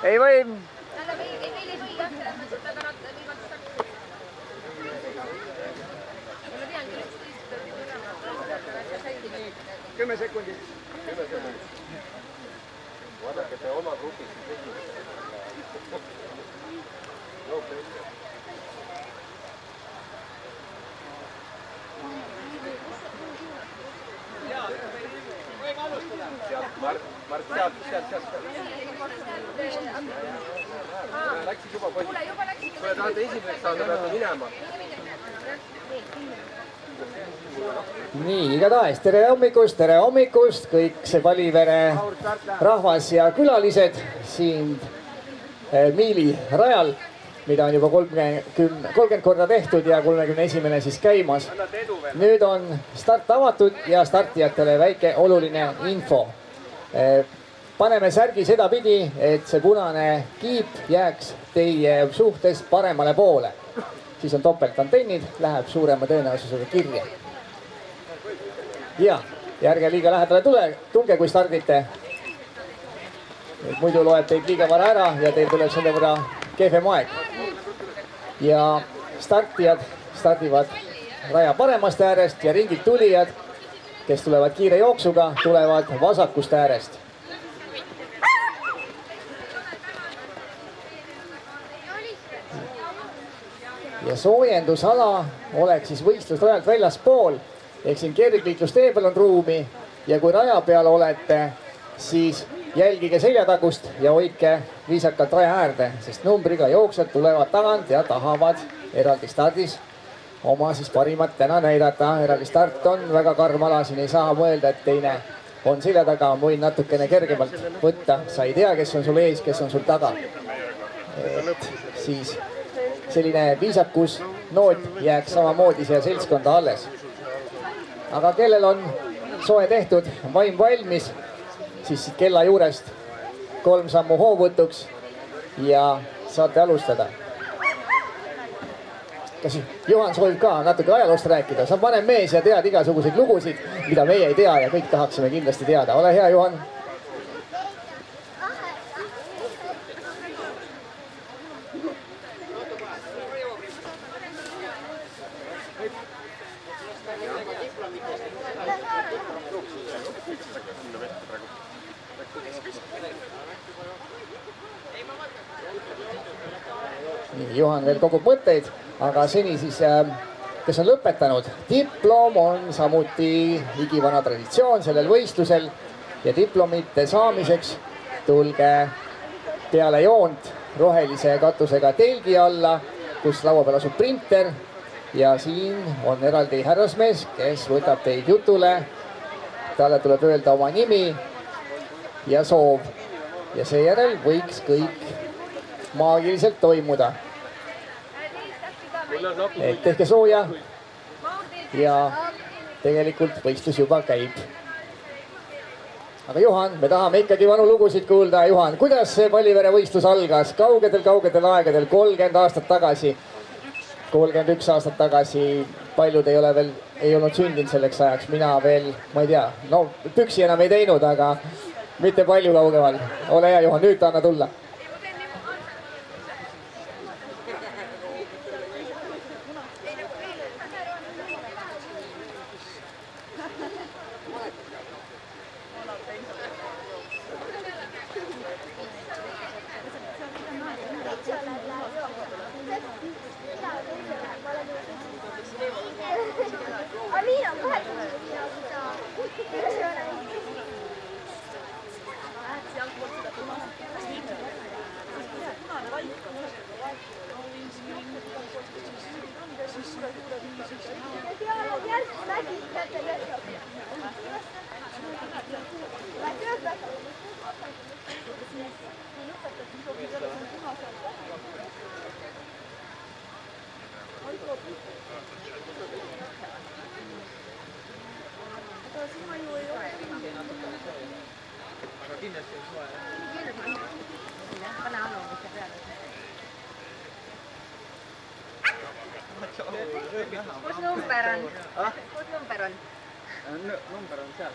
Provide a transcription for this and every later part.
Ei või. Kümme sekundit. Vaadake, te oma grupis Mart, sealt. Läksid juba kondi. Kui tahate esimeseks saada, peate minema. Nii, igatahes tere hommikust kõik see Valivere rahvas ja külalised siin Miili rajal, mida on juba 30 korda tehtud ja 31. siis käimas. Nüüd on start avatud ja startijatele väike oluline info. Paneme särgi sedapidi, et see punane kiip jääks teie suhtes paremale poole. Siis on topeltantennid, läheb suurema tõenäosusega kirja. Ja ärge liiga lähedale tunge, kui stardite. Muidu loeb teid liiga vara ära ja teil tuleb selle võrra kehvem aeg. Ja startijad stardivad raja paremast äärest ja ringid tulijad, kes tulevad kiire jooksuga, tulevad vasakust äärest. Ja soojendusala oleks siis võistlusrajalt väljaspool. Ehk siin kergliiklustee peal on ruumi ja kui raja peal olete, siis jälgige seljatagust ja hoidke viisakalt raja äärde, sest numbriga jooksjad tulevad tagant ja tahavad eraldi stardis oma siis parimat täna näidata. Eraldi start on väga karm ala, siin ei saa mõelda, et teine on selja taga, võin natukene kergemalt võtta. Sa ei tea, kes on sul ees, kes on sul taga. Et siis selline viisakus noot jääks samamoodi siia seltskonda alles. Aga kellel on soe tehtud, vaim valmis, siis kella juurest 3 sammu hoovõtuks ja saate alustada. Kas Juhan soovib ka natuke ajaloost rääkida? Sa vanem mees ja tead igasuguseid lugusid, mida meie ei tea ja kõik tahaksime kindlasti teada. Ole hea, Juhan. Juhan veel kogub mõtteid, aga seni siis, kes on lõpetanud, diplom on samuti igivana traditsioon sellel võistlusel ja diplomite saamiseks tulge peale joont rohelise katusega telgi alla, kus laua peal asub printer ja siin on eraldi härrasmees, kes võtab teid jutule. Talle tuleb öelda oma nimi ja soov ja seejärel võiks kõik maagiliselt toimuda. Et tehke sooja ja tegelikult võistlus juba käib. Aga Juhan, me tahame ikkagi vanu lugusid kuulda. Juhan, kuidas see Valivere võistlus algas kaugedel aegadel, 30 aastat tagasi, 31 aastat tagasi, paljud ei ole veel, ei olnud sündinud selleks ajaks, mina veel, ma ei tea, no püksi enam ei teinud, aga mitte palju kaugemal. Ole hea, Juhan, nüüd anna tulla. Kus number on? Kus number on? Number on seal.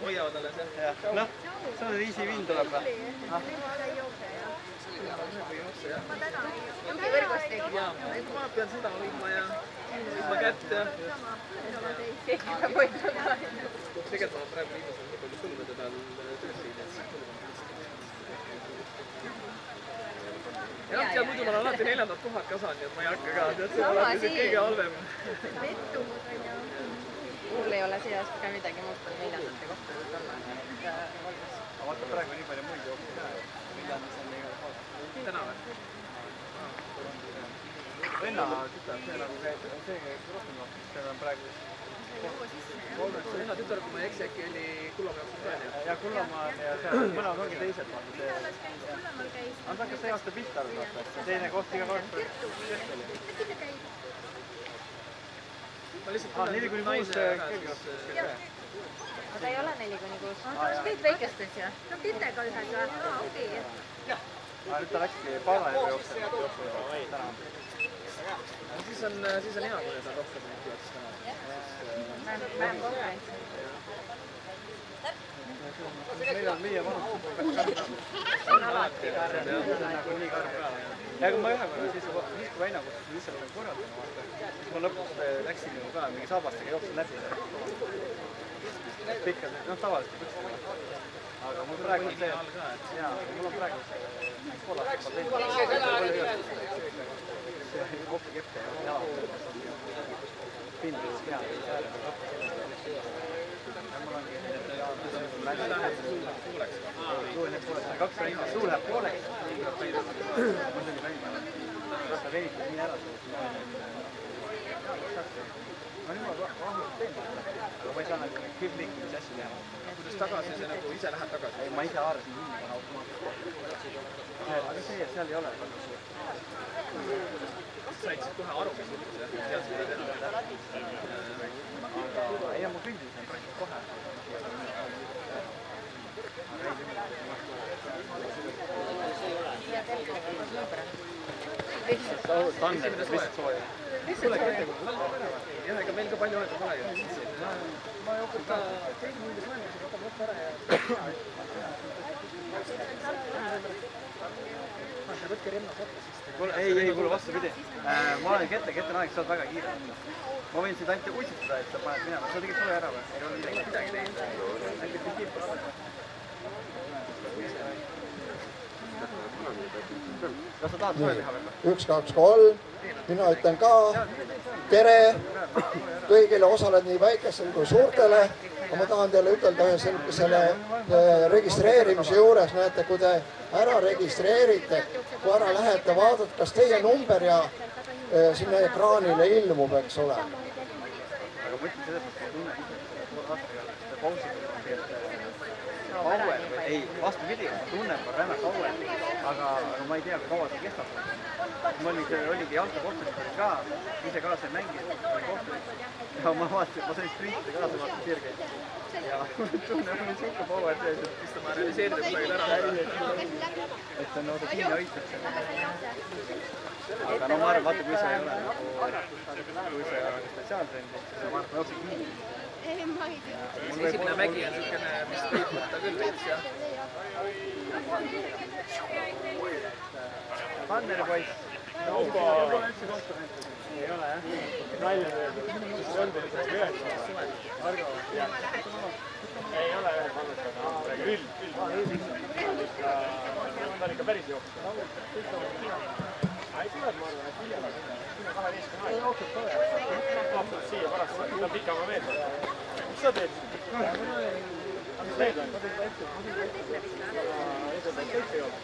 Hoiavad alles jah. Noh, see on easy win tuleb või? võrgustik. Ja, ma pean seda hoidma ja ma kätt ja... Keegi peab hoidma. Tegelikult ma praegu viimasel nii palju põlvede peal töös siin, et jah, ja muidu ma olen alati 4. kohad ka saanud, nii et ma ei hakka ka, tead, see on alati see kõige halvem. Pettumus on ju. Mul ei ole see aasta ka midagi muud kui 4. kohta olla. Aga vaata praegu nii palju muid jookse ka, et Viljandas on igal pool. Täna või? Venna tütar, see nagu käib, see käib rohkem jooksis, see on praegu Venna tütar, kui ma ei eksi, äkki oli Kullamäe jooksul ka, nii? ja Kullamaa ja seal mõlemad ongi teised, vaata see. Aga ta hakkas see aasta pihta aru saata, see teine koht iga kord oli. Ma lihtsalt Neli kuni kuus keegi jooksis. Aga ei ole 4-6. Kõik väikestest ju. No Pitega ühes või? Okei. Aga nüüd ta läkski Paarajärve jooksema täna. Siis on hea, kui need on rohkem jooksist täna. Vähem konkurentsi. Meil on meie vanus. See on alati karm. See on nagu nii karm peale. Ja kui ma ühe korra siis kui Väina kus lihtsalt olen korraldanud vaata, siis ma lõpuks läksin ju ka mingi saabastega jooksin läbi. Pikkad, tavaliselt püksida. Aga mul praegu on see, jaa, mul on praegu see kollast see kohvi keppe ja jala. Pindus peal, see äärel on lõpuks. Ja mul ongi kaks väikest, suu läheb pooleks. Mul tuli välja. Ta venitas nii ära. Ma nüüd ma vahvalt teen. Aga ma ei saa nagu kivliikumise asju teha. Kuidas tagasi, see nagu ise lähed tagasi? Ei, ma ise haarasin kinni, ma automaatselt. Aga see, seal ei ole. Said siis kohe aru, mis üldse, teadsid mida teha? Aga ei, ma kõndisin praegu kohe. Tanner, lihtsalt sooja. Jah, ega meil ka palju aega pole ju. Ma jooksin ka. Võtke Renno sotta siis. Ei, kuule vastupidi. Ma olen kette aeg, sa oled väga kiire. Ma võin sind ainult utsitada, et sa paned minema. Sa tegid sooja ära või? Ei ole midagi teinud. Äkki see kiip. Kas sa tahad sooja teha veel? 1, 2, 3. Mina ütlen ka tere kõigile osaled nii väikestele kui suurtele. Ma tahan teile ütelda selle registreerimise juures, näete, kui te ära registreerite, kui ära lähete, vaadata, kas teie number ja sinna ekraanile ilmub, eks ole. Aga ma ütlen selles mõttes, ma tunnen ise, et pausid on Kauer või ei, vastupidi, ma tunnen ka Räme Kauer, aga ma ei tea, kui kaua see kestab. Ma oligi jalkakohtunik ka, ise ka see mängis, ja ma vaatasin, ma sain sprintida kaasa, vaatasin sirgeid. Ja tunnen, mul on siuke Kauer sees, et Siis ta ma realiseerida kusagil ära. et on nagu kinni hoitakse. Aga no ma arvan, vaata, kui sa ei ole spetsiaaltrendi, siis ma jooksin kinni. Esimene mägi on niisugune, mis võib võtta küll veits, jah. Tanneri poiss. Ei ole jah. Nalja teeb. Ei ole ühe kannataga. Küll. Ta on ikka päris jooksnud. Ei tuleb, ma arvan, et hiljem. 12 aega. Jooksnud ka. Vaatad siia pärast. Ta on pikama meelde. Mis sa teed? Mis teed on? Ma teed ette. Kõik ei ole.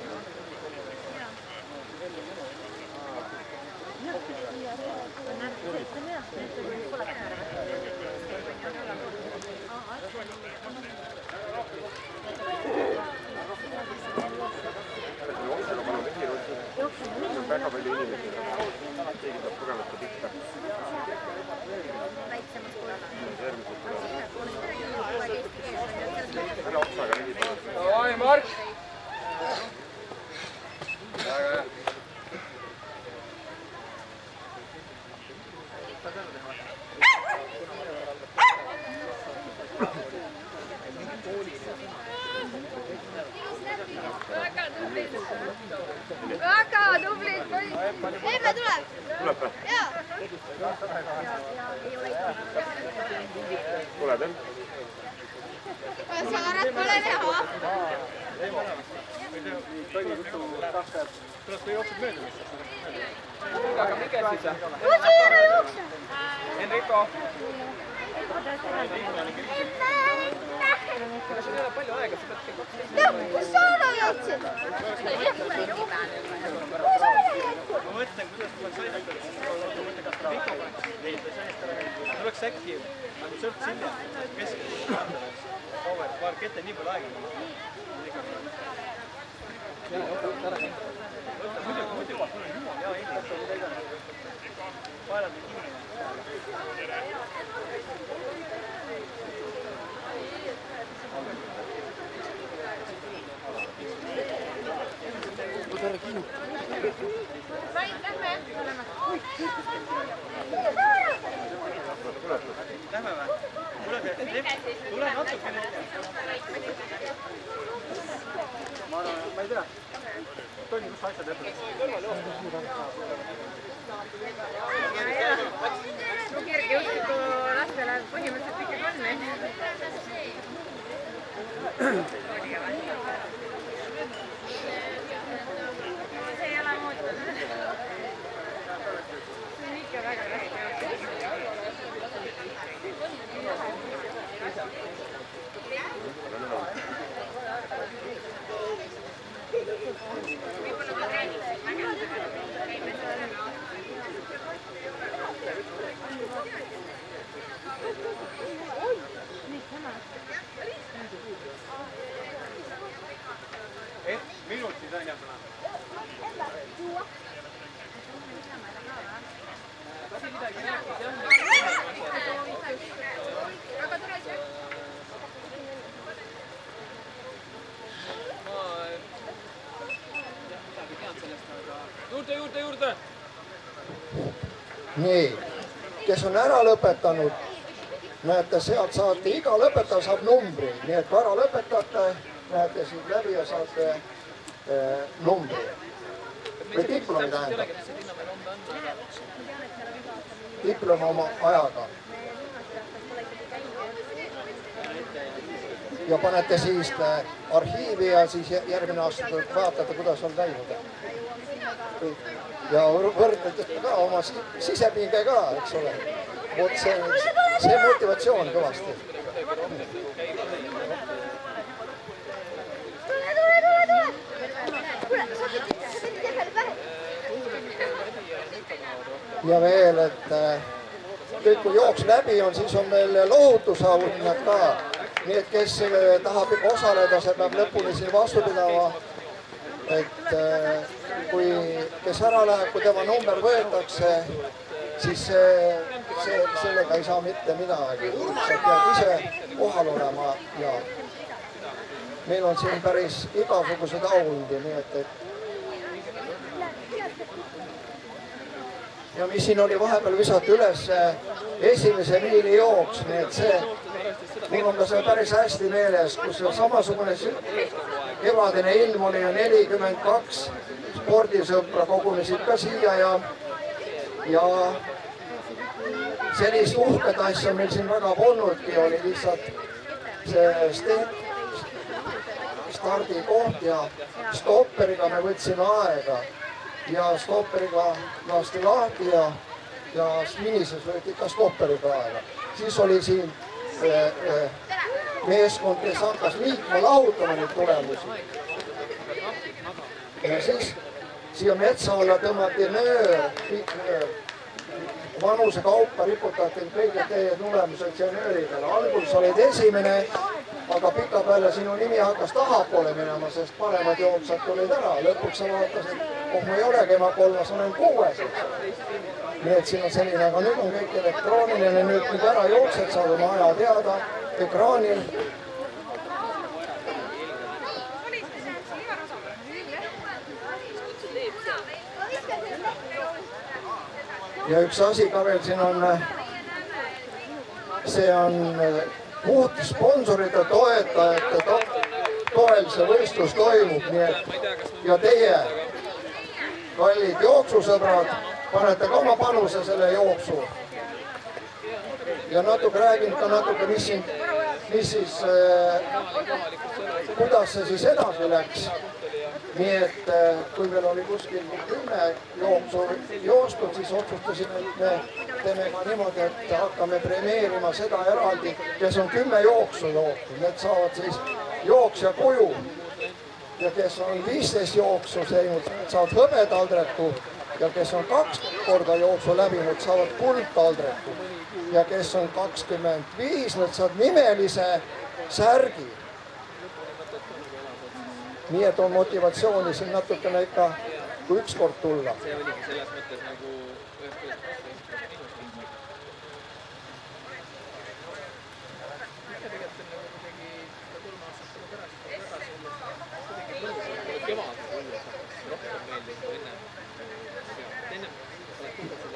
Väga palju inimesi keegi saab kogemata pihta. Ära otsaga ligi. Oi, Mark! Väga hea. Väga tubli! Emme tuleb. Tuleb või? Jaa. Tuleb jah? Saaret pole näha. Aga mikä siis? Enrico. Siin ei ole palju aega, sa pead kell 12. Kus sa ära jõudsid? ma mõtlen, kuidas ma sain tuleks äkki sõrt sinna keskele. Paar kette nii palju aega. Muidu ma tulen jumal hea inimene. Paelad nii kinni. Lähme või? Tule natukene. Ma ei tea. Toni, kus sa asjad jätad? Kergejõustiku lastele põhimõtteliselt ikkagi on. See ei ole muutunud. See on ikka väga raske. Minuutti sain jah täna. Juurde! nii, kes on ära lõpetanud, näete, sealt saate, iga lõpetaja saab numbri, nii et kui ära lõpetate, näete siit läbi ja saate numbri või diplomi tähendab. Diplom oma ajaga. Ja panete siis arhiivi ja siis järgmine aasta vaatate, kuidas on läinud. Ja võrdlete ka oma sisepinge ka, eks ole. Vot see motivatsioon kõvasti. Ja veel, et kõik kui jooks läbi on, siis on meil lohutusauhinnad ka. Nii et kes tahab osaleda, see peab lõpuni siin vastu pidama. Et kui kes ära läheb, kui tema number võetakse, siis sellega ei saa mitte midagi. Sa pead ise kohal olema ja meil on siin päris igasuguseid auhindi, nii et ja mis siin oli vahepeal visati üles esimese miili jooks, nii et see, mul on ka see päris hästi meeles, kus samasugune kevadine ilm oli ju 42 spordisõpra kogunesid ka siia ja sellist uhket asja meil siin väga polnudki, oli lihtsalt see stardikoht ja stopperiga me võtsime aega ja stopperiga lasti lahti ja minises võeti ikka stopperiga aega. Siis oli siin meeskond, kes hakkas liikma lahutama neid tulemusi. Ja siis siia metsa alla tõmmati nöör, kõik nöör. Vanuse kaupa riputati kõige teie tulemused siia nööri peale. Algul sa olid esimene, aga pika peale sinu nimi hakkas tahapoole minema, sest paremad jooksjad tulid ära. Lõpuks sa vaatasid, ma ei olegi ma kolmas, olen 6. Nii et siin on selline, aga nüüd on kõik elektrooniline, nüüd ära jooksed, saad oma aja teada ekraanil. Ja üks asi ka veel siin on, see on puht sponsorite toetajate toel see võistlus toimub, nii et ja teie kallid jooksusõbrad, panete ka oma panuse selle jooksu. Ja natuke räägin ka natuke, mis siis, kuidas see siis edasi läks. Nii et kui meil oli kuskil 10 jooksu joostud, siis otsustasime, et me teeme ka niimoodi, et hakkame premeerima seda eraldi, kes on 10 jooksu jooksnud. Need saavad siis jooksja kuju. Ja kes on 15 jooksu teinud, saavad hõbetaldreku. Ja kes on 2 korda jooksu läbinud, saavad kuldtaldreku. Ja kes on 25, need saavad nimelise särgi. Nii et on motivatsiooni siin natukene ikka, kui üks kord tulla. See oligi selles mõttes nagu ühest küljest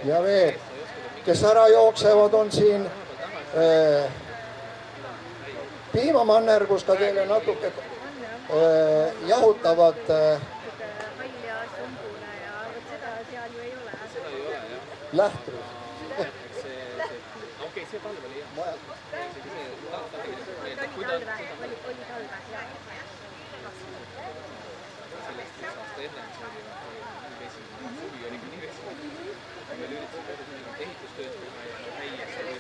ja veel, kes ära jooksevad, on siin piimamanner, kus ka teile natuke jahutavad halja sumbule ja vot seda seal ju ei ole. seda ei ole, jah. lähtrid. Okei, see talv oli jah. Oli talve, jah. Sellest üks aasta enne, see oli nii vesi, suvi oli nii vesi. Me üritasime kodus mingit ehitustööd teha ja häiesse või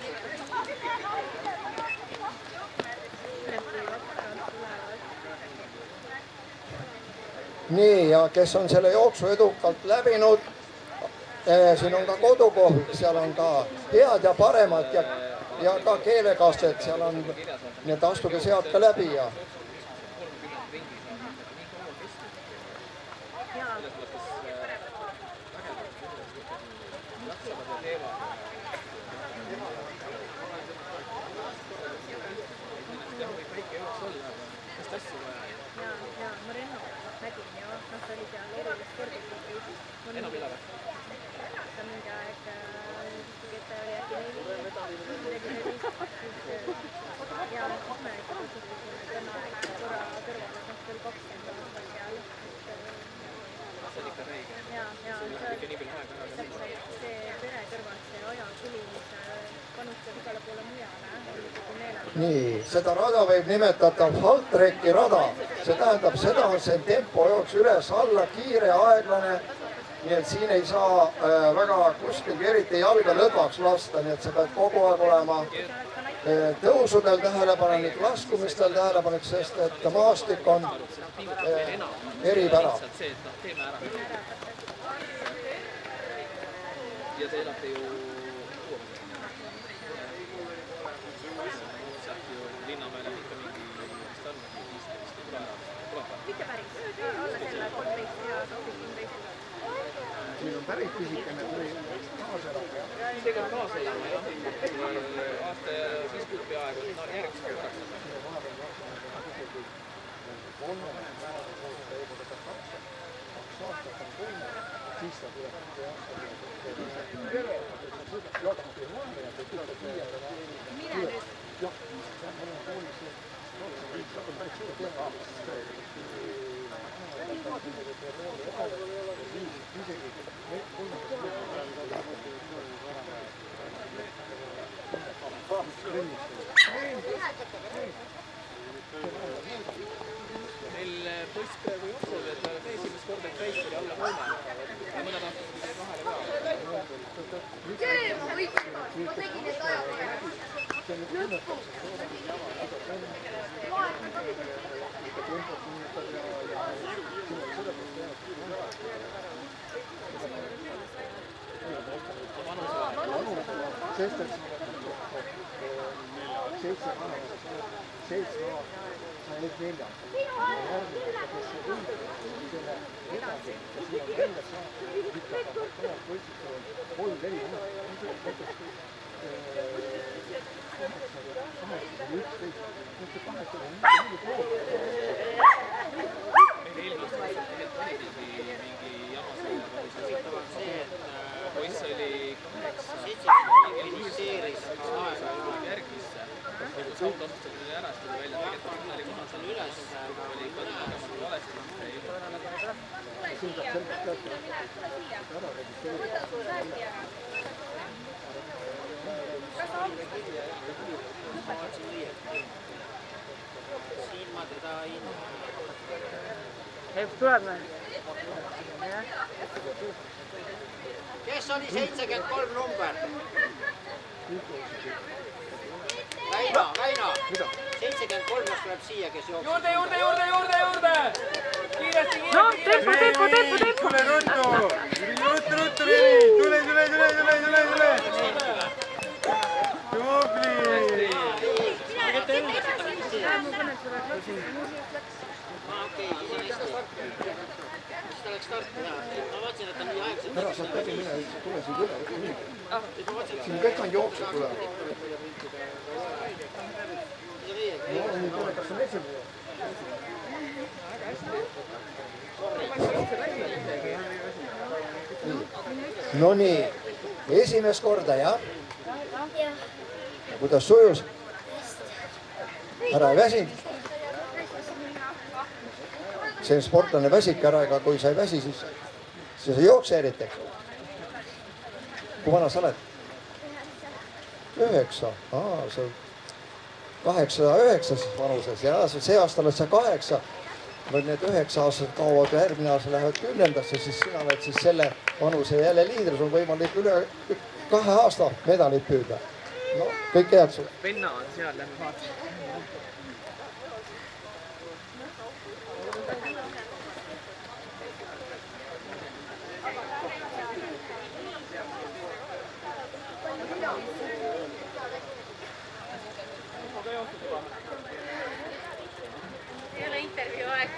nii, ja kes on selle jooksu edukalt läbinud, siin on ka kodukoht, seal on ka head ja paremad ja ka keelekastet, seal on, nii et astuge sealt ka läbi ja nii, seda rada võib nimetada haltreki rada. See tähendab, seda on see tempo jooks üles-alla, kiire, aeglane. Nii et siin ei saa väga kuskil eriti jalga lõdvaks lasta, nii et sa pead kogu aeg olema tõusudel tähelepanelik, laskumistel tähelepanelik, sest et maastik on eripära. Ja te elate ju Linnamäele ikka mingi mitte päris, alla selle 13 ja 13. Siin on päris pisikene tuli kaaselaga. Seega on kaaselama, jah. Aasta ja siis kuud peaaegu, järgmist korraks. Meil poiss praegu jookseb, et ta olete esimest korda täiskiri alla 3. Ja mõned aastad tuli vahele ka. Ma võitsin, ma tegin need ajad. Sest et 7 aastat, sa olid 4. Järgmine, kes see tuli, selle edasi, ja siin on välja saanud, ütleb, et võitsid 3-4 aastat. Poiss oli 8, järgmisse, kaks auto otsustada tuli ära, siis tuli välja, et tegelikult oli koha seal üles, oli ikka kogemata valesti. Siin ma teda ei näe. Tuleb või? Kes oli 73 number? Väino! 73 tuleb siia, kes jookseb. Juurde! Kiiresti! No, tempo! Tule ruttu! Ruttu! Tule! Tubli! Okei, siis on hästi. Siis ta läks starti. Ma vaatasin, et ta nii aegselt. ära saad läbi minna, tule siin üle. Siin kõik on jooksud tulevad. Nii tulekas on esimene. No nii, esimest korda, jah? Kuidas sujus? Ära ei väsinud? See on sportlane väsik ära, aga kui sa ei väsi, siis ei jookse eriti. Kui vana sa oled? 9. Sa 8-9 vanuses ja see aasta oled sa 8. Need 9 aastased kaovad ja järgmine aasta lähevad 10-ndasse, siis sina oled siis selle vanuse jälle liidri, sul on võimalik üle 2 aasta medalit püüda. No, kõik head sulle. Venna on seal, lähme vaatame. Ei ole intervjuu aeg.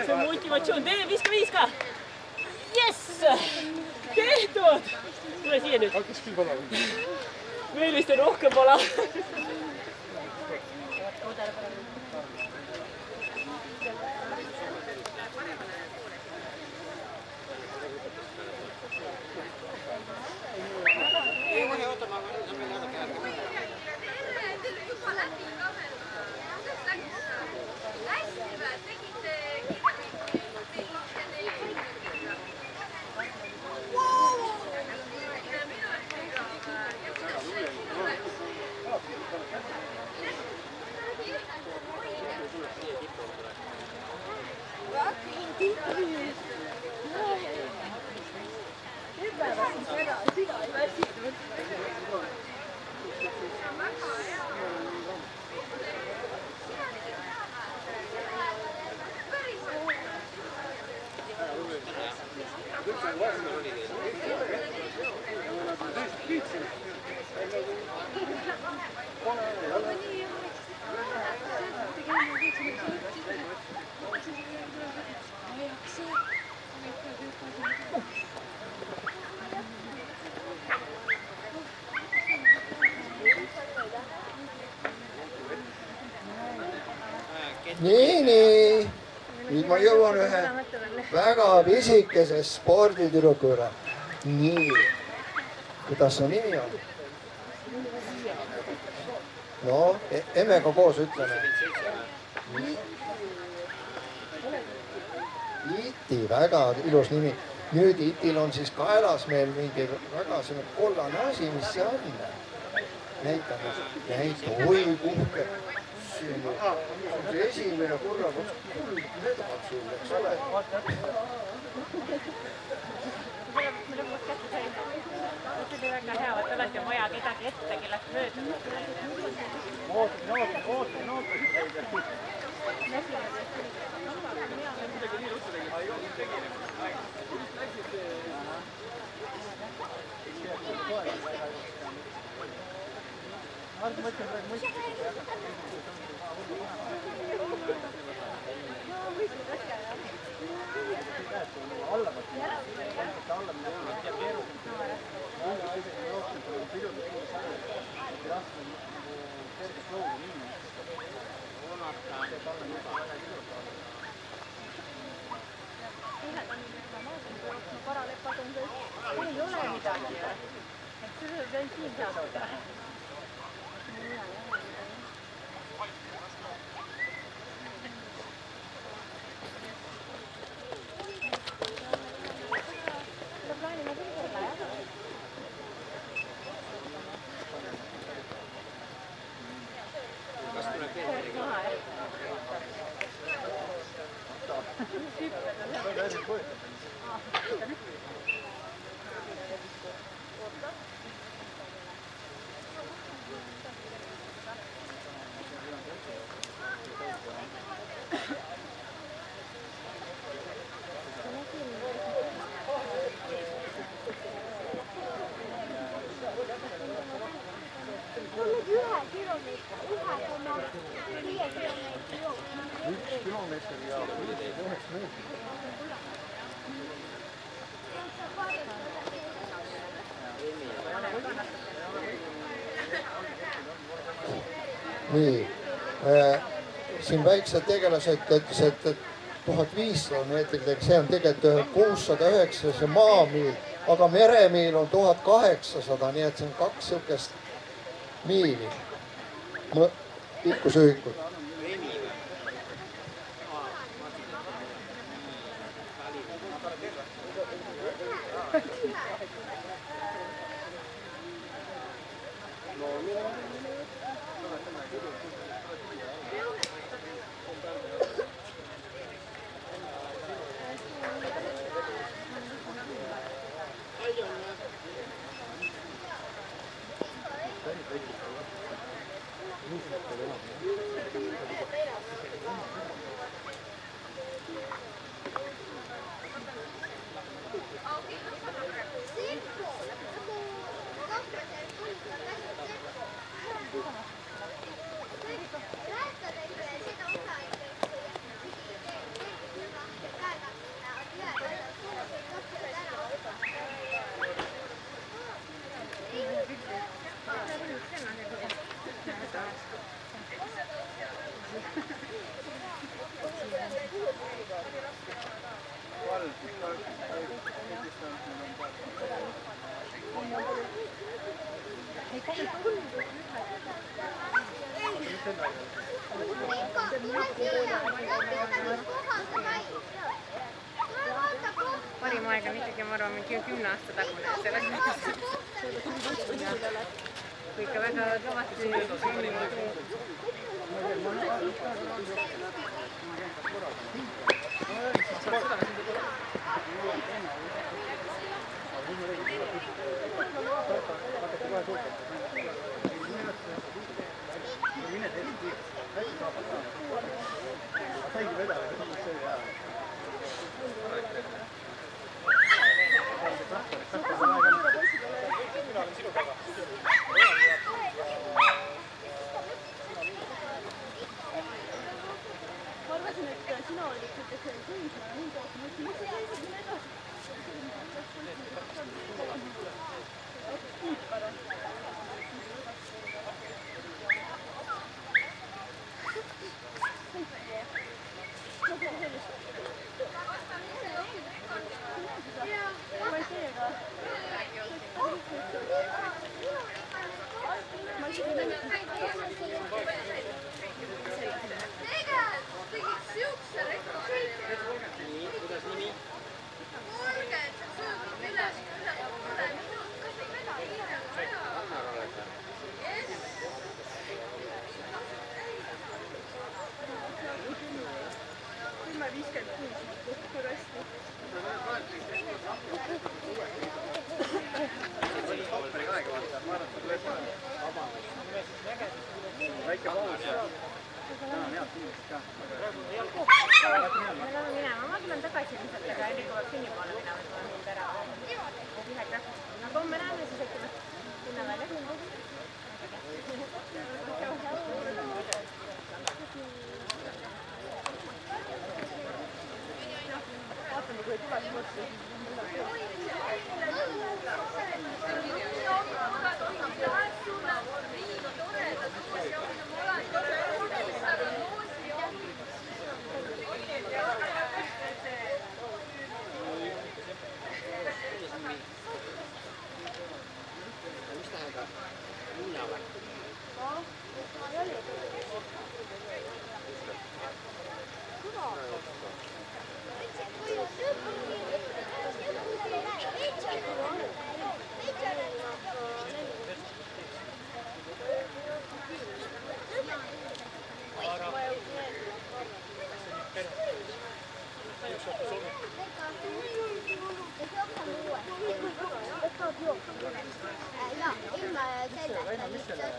See on motivatsioon, tee viska! Jess! Tehtud! Tule siia nüüd. Hakkas küll pala. Meil vist on rohkem pala. Nii. Nüüd ma jõuan ühe väga pisikese sporditüdruku üle. Nii. Kuidas su nimi on? No, emmega koos ütleme. Iti, väga ilus nimi. Nüüd Itil on siis kaelas meil mingi väga selline kollane asi, mis see on. Näitame. Oi, kuhke. See on see esimene korra, kus medal sul, eks ole. See oli väga hea, et olete maja kedagi ette, kellest mööda. Ootasin. Nii, siin väiksed tegelased ütlesid, et 1500 meetrit, see on tegelikult 609 see maamiil, aga meremiil on 1800, nii et see on 2 sihukest miili pikkusühikut. parim aeg on ikkagi, ma arvan, mingi 10 aasta tagune, selles mõttes. Kui ikka väga kõvasti väike paus. tänan head inimesed ka. me läheme minema, ma tulen tagasi ilmselt, aga enne kui peab kinni poole minema, siis ma olen nüüd ära. Ühe graafiku. Aga homme näeme siis äkki või? Sinna veel, jah? Vaatame, kui tuleb võtsi. Mis tähendab luunavärk? Ja, ilma selleta lihtsalt.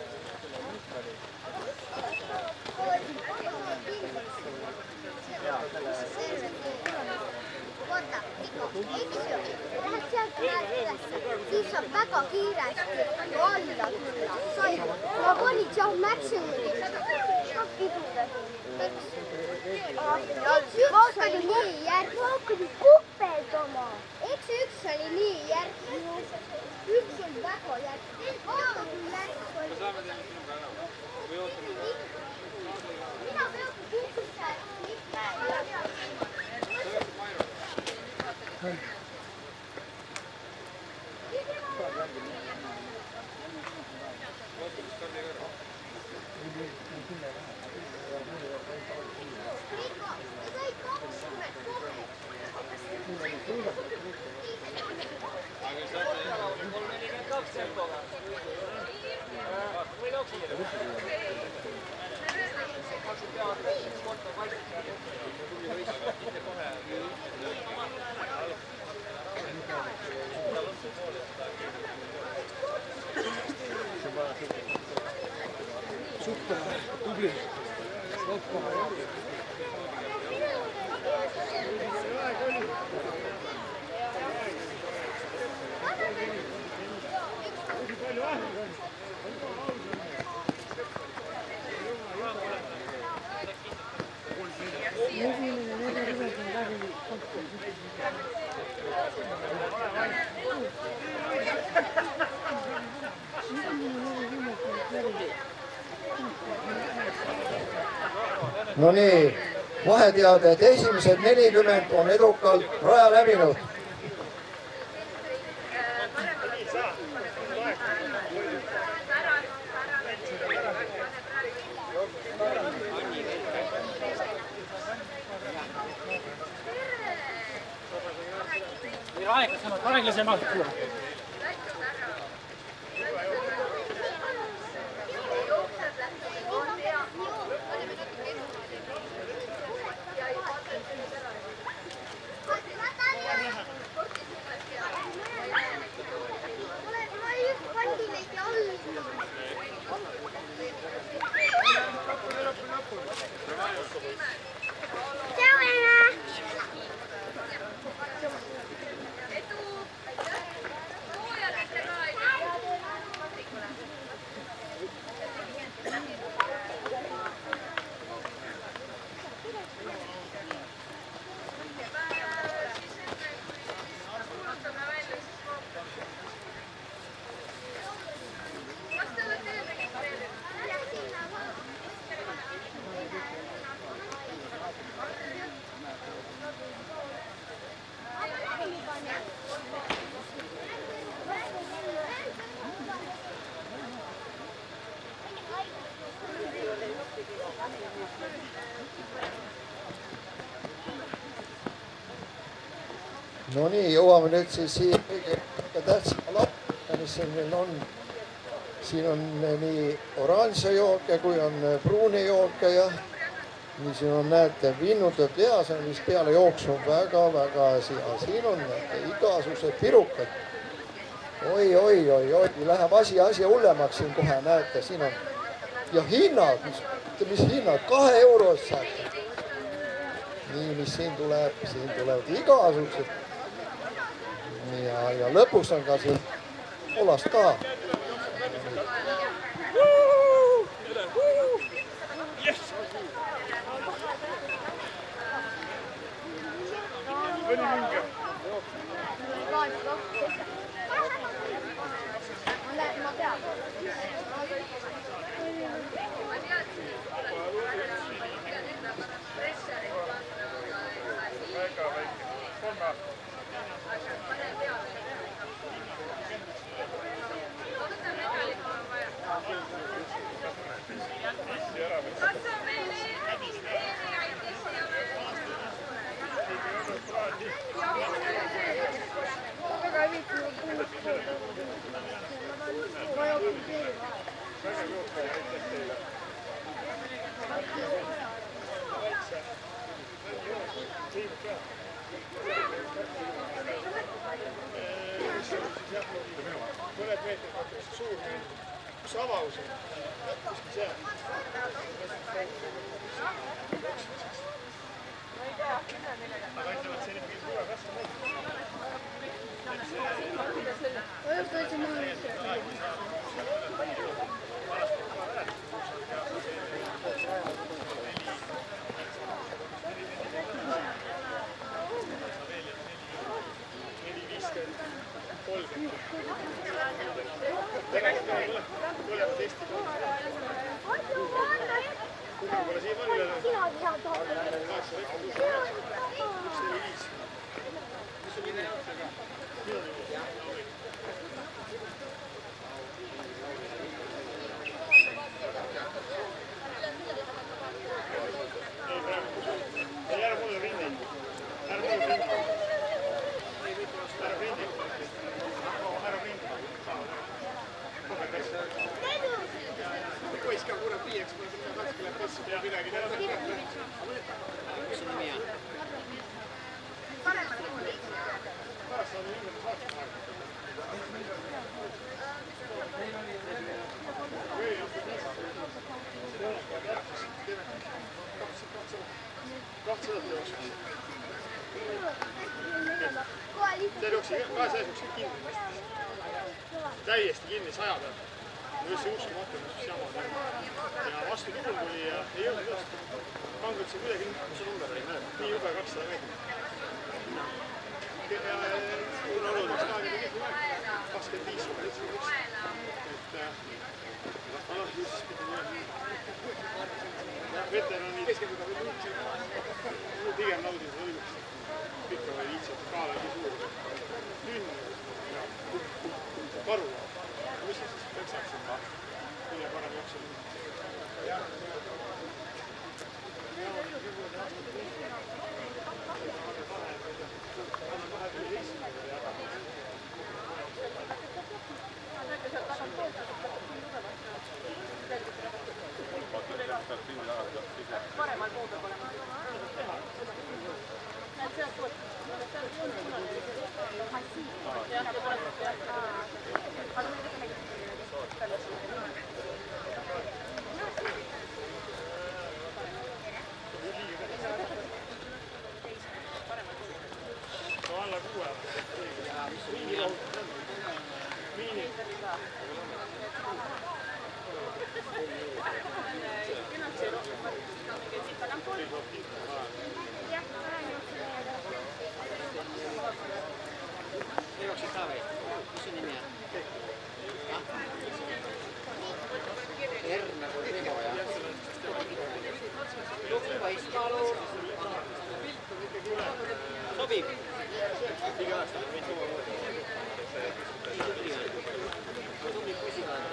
Vaata, eks ju, lähed sealt mäelt ülesse, siis saab väga kiiresti alla tulla. Ma politsei maksimumi pidurdasin, eks. Üks oli nii järg. Hakkasid kupeldama. Eks üks oli nii järg. Üks oli väga järg. Vaata kui läks oli. Mina peaaegu kukkusin. Super, tubli. No nii, vaheteade, et esimesed 40 on edukalt raja läbinud. Aeglasemalt. No nii, jõuame nüüd siis siia kõige tähtsama lappe, mis siin meil on. Siin on nii oranže jooke kui on pruuni jooke ja nii siin on, näete, vinnutud ja see on vist peale jooksu väga-väga asi. Siin on igasugused pirukad. Oi, läheb asi hullemaks siin kohe, näete, siin on ja hinnad, mis hinnad, 2 euro eest saate. nii, mis siin tulevad igasugused. ja lõpus on ka siin olast ka. mõned meetrid vaata suur, kus avaus on, kuskil seal. aga ütlevad, see ikkagi suure kasvu täiesti kinni 100 pealt. Just see uskumatu, mis jama on. Ja vastu turul tuli ja ei olnud just. Kangutsi kuidagi, mis number oli, nii jube 200 meetrit. Ja kuna oludeks ka oli kõik 25 juba lihtsalt üks. Et siis pidi nii. Veteranid pigem naudin seda õiguks. Pikka või viitsed, kaal oli suur. Lünn. Karu. Mis siis peaks saksima? Mille parem jooksul? Paremal pool peab olema. Alla 6. Miini. Jooksid ka või? Mis su nimi on? Erna kui Rimo, jah? Lukvaiskalu. Sobib? Iga aasta on mitu moodi. Tubli püsivad.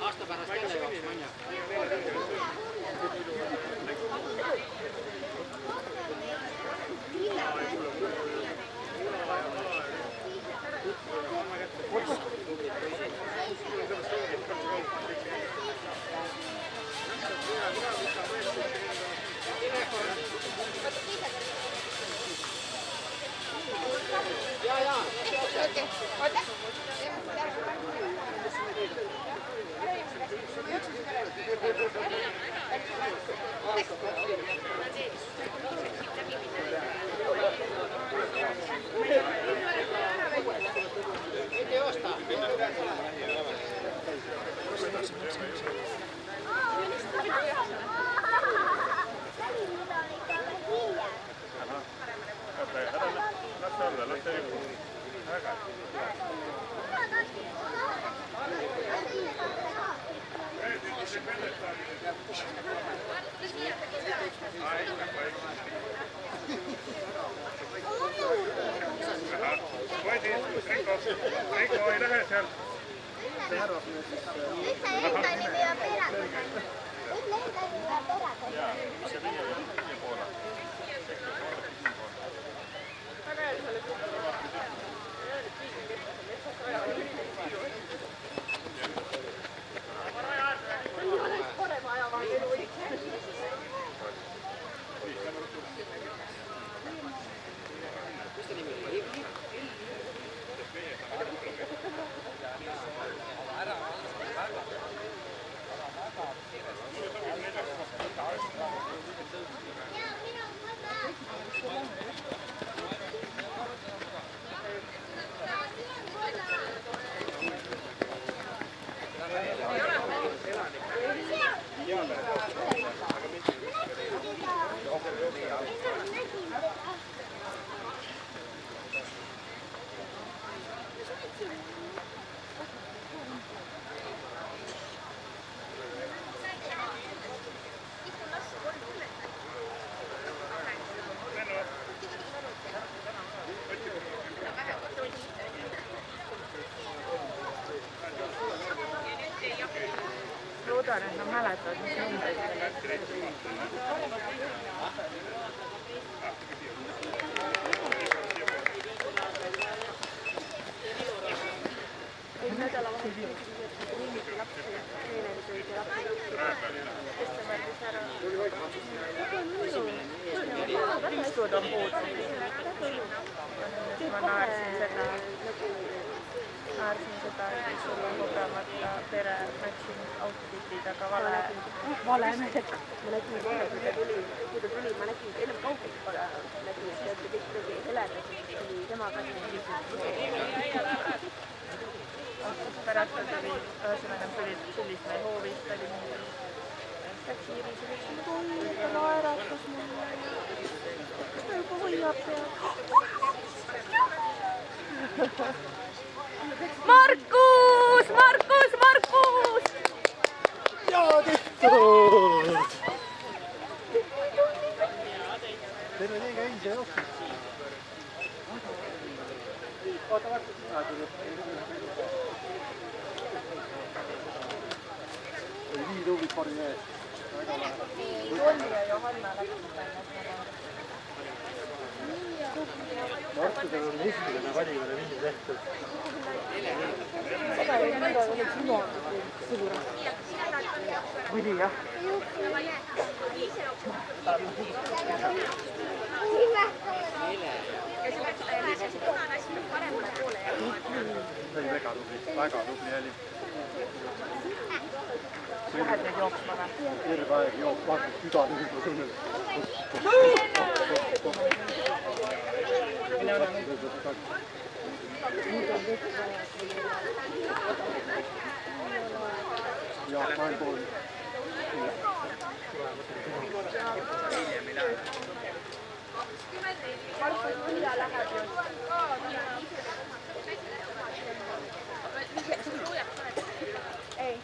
Aasta pärast jälle jooksma, on ju? Reiko ei lähe seal. Ütle enda nimi ja perekonnanimi. Ütle enda nimi ja perekonnanimi. Loodan, et nad mäletavad, mis numbrid sellel. Kõik nädalavahetused viimiti lapsi, treeneritööd ja lapsi, kes ta märgis ära. Iistud on puudunud. Ma naersin seda, et sul on kogemata pere matching outfitid, aga vale mehed. Ma nägin, kui ta tuli, ma nägin ennem kaugelt, nägin, et te olete kõik kuidagi heledad, tuli tema kätte. Pärast ta tuli, ühesõnaga tulid sellist meil hoovis, ta oli mingi läks Iiris ja läks, et oi, ta naeratas mulle. Ta juba hoiab peal. Markus! Markus! Markus! Ja tehtud! Terve nii käis ja jooksis. Oota, vaata. Oli nii tublit pari mees. Väga lahe. Tolli ja Johanna läksid ennast. Markusel on esimene valimine nii tehtud. Seda ei mida oleks ilma suur. Muidu jah. See oli väga tubli oli. Lähed nüüd jooksma või? Terve aeg jooks, vaatad süda nüüd sulle. Ja, mein Boden. Ei.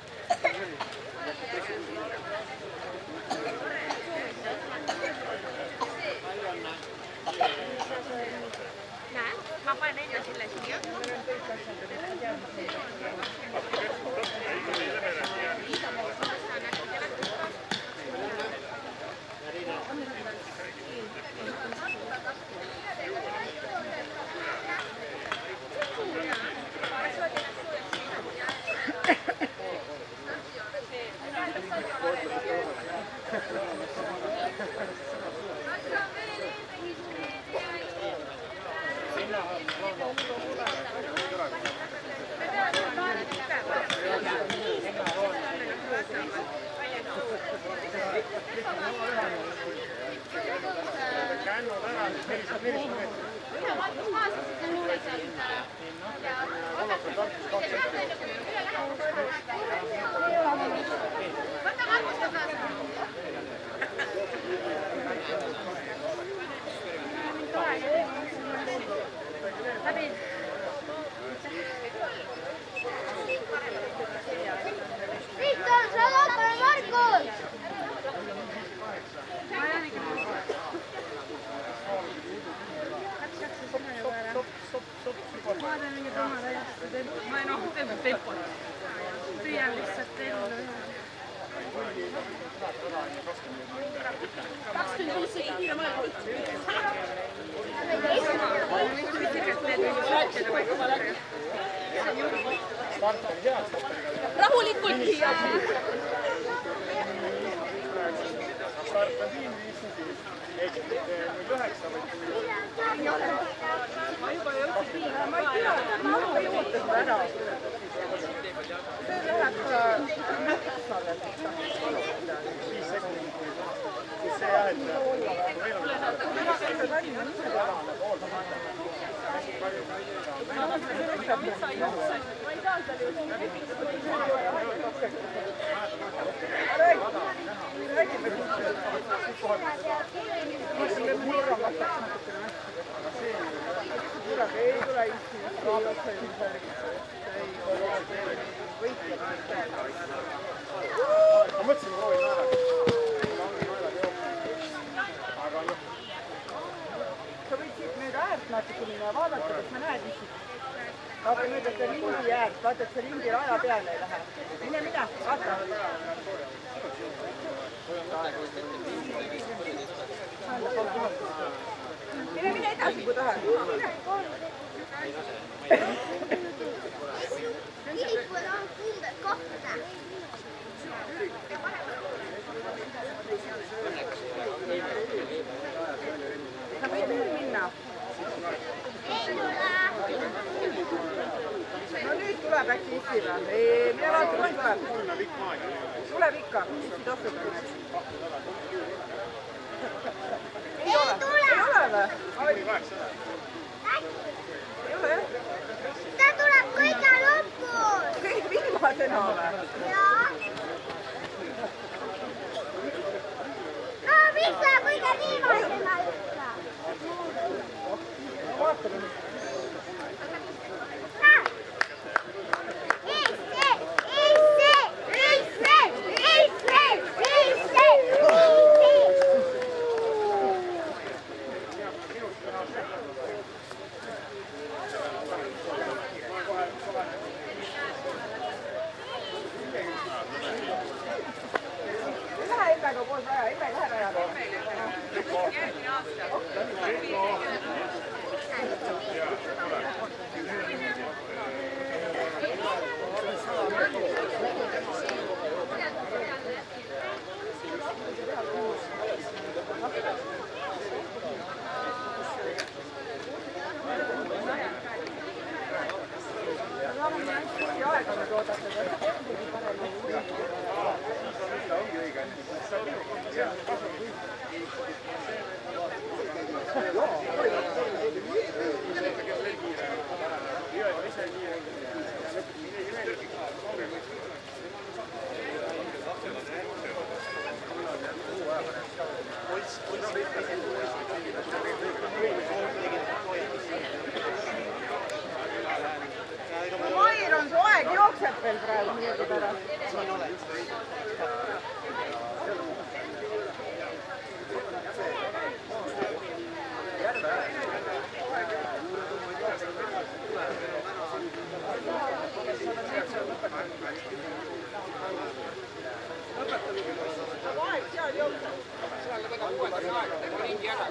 Näe, ma panen enne selle siia. Viktor, sa vaatame Markus! start oli hea, rahulikult. start on siin 55, ehk 09 või ma juba jõudsin, ma ei tea, ma ei oota seda ära. See läheb metsale. 5 sekundit. Siis see jah, et meil on ei tule Eesti ma mõtlesin, proovin naera. Sa võid siit nüüd äärt natuke minna ja vaadata, kas me näed isik. Aga nüüd, et see ringi äärt, vaata, et see ringi raja peale ei lähe. Mine, vaata. Mine edasi, kui tahad. Vilipul on umbes kohta. Sa võid nüüd minna. No nüüd tuleb äkki issi või? Mine vaata, kui tuleb. Tuleb ikka, issi tossub. Ei ole või? Ei ole jah? Ta tuleb kõige lõpus. Kõige viimasena või? Jaa. No mis ta kõige viimasena ikka? Vaatame nüüd. Mair on su aeg, jookseb veel praegu midagi pärast. Aeg seal jookseb. Seal väga uuesti aeg, teeme ringi ära.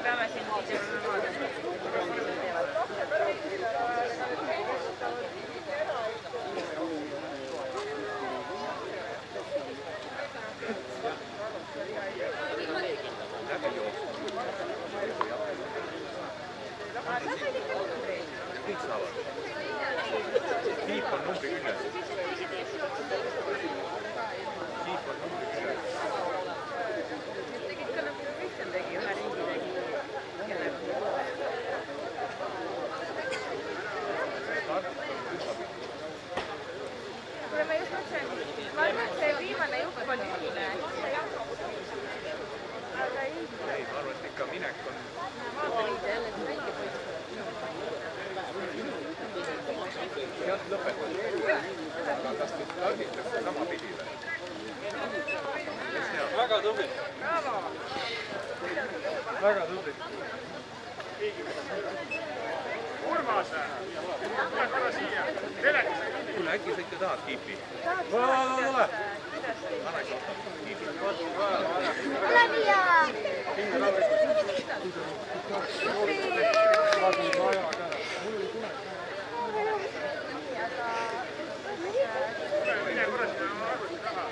Peame siin Väga tubli. Väga tubli. Urmas, tule korra siia. Kuule, äkki sa ikka tahad kiipi? Tule. Tule viia! Mine korra sinna arvuti taha.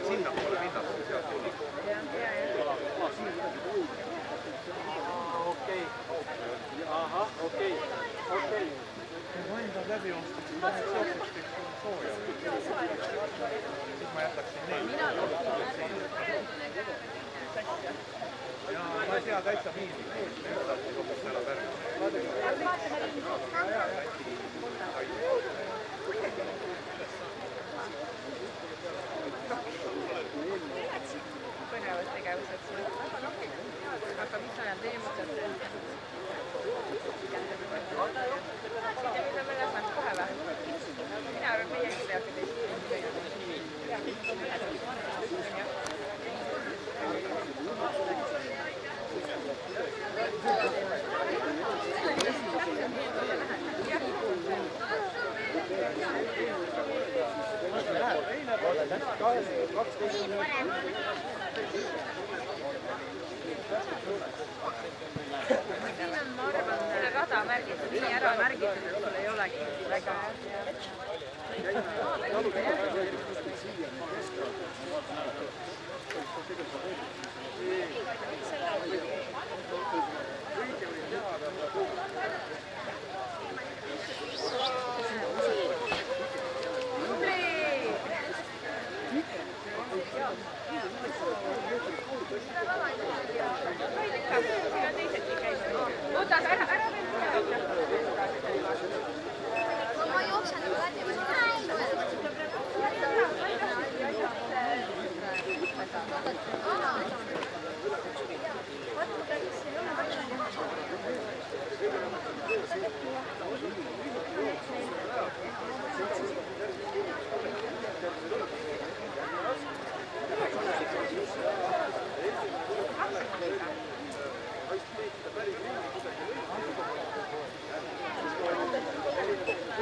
Sinnapoole pinnast, sealt tuli. Okei. Ahah, okei. Kui ma enda läbi ostaksin, sooja. Siis ma jätaksin neid. Ja ma ei tea täitsa miini. Nüüd saab hoopis ära pärma. Põnevad tegevused siin. Aga mis ajal te ilmutate? Mida me läsime kohe või? Mina arvan, meiegi peabki siin on, ma arvan, selle rada märgitud, nii ära märgitud, et sul ei olegi väga oota, ära veel Ma jooksen läbi.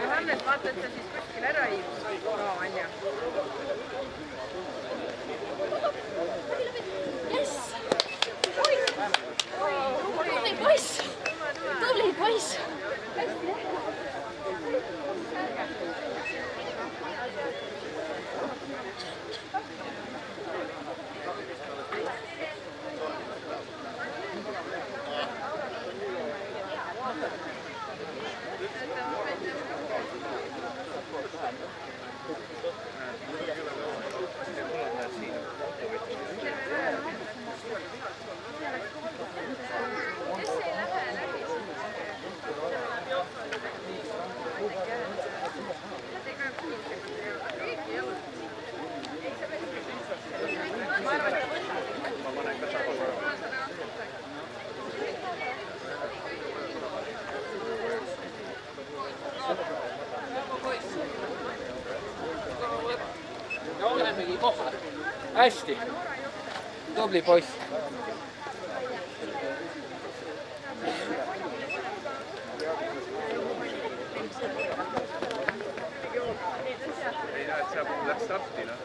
Johannes, vaata, et sa siis kuskil ära ei kao, Anja. Jess! Tubli poiss! Tubli poiss! No olemegi kohal. Hästi. Tubli poiss. Ei näe, et seal läks starti, noh.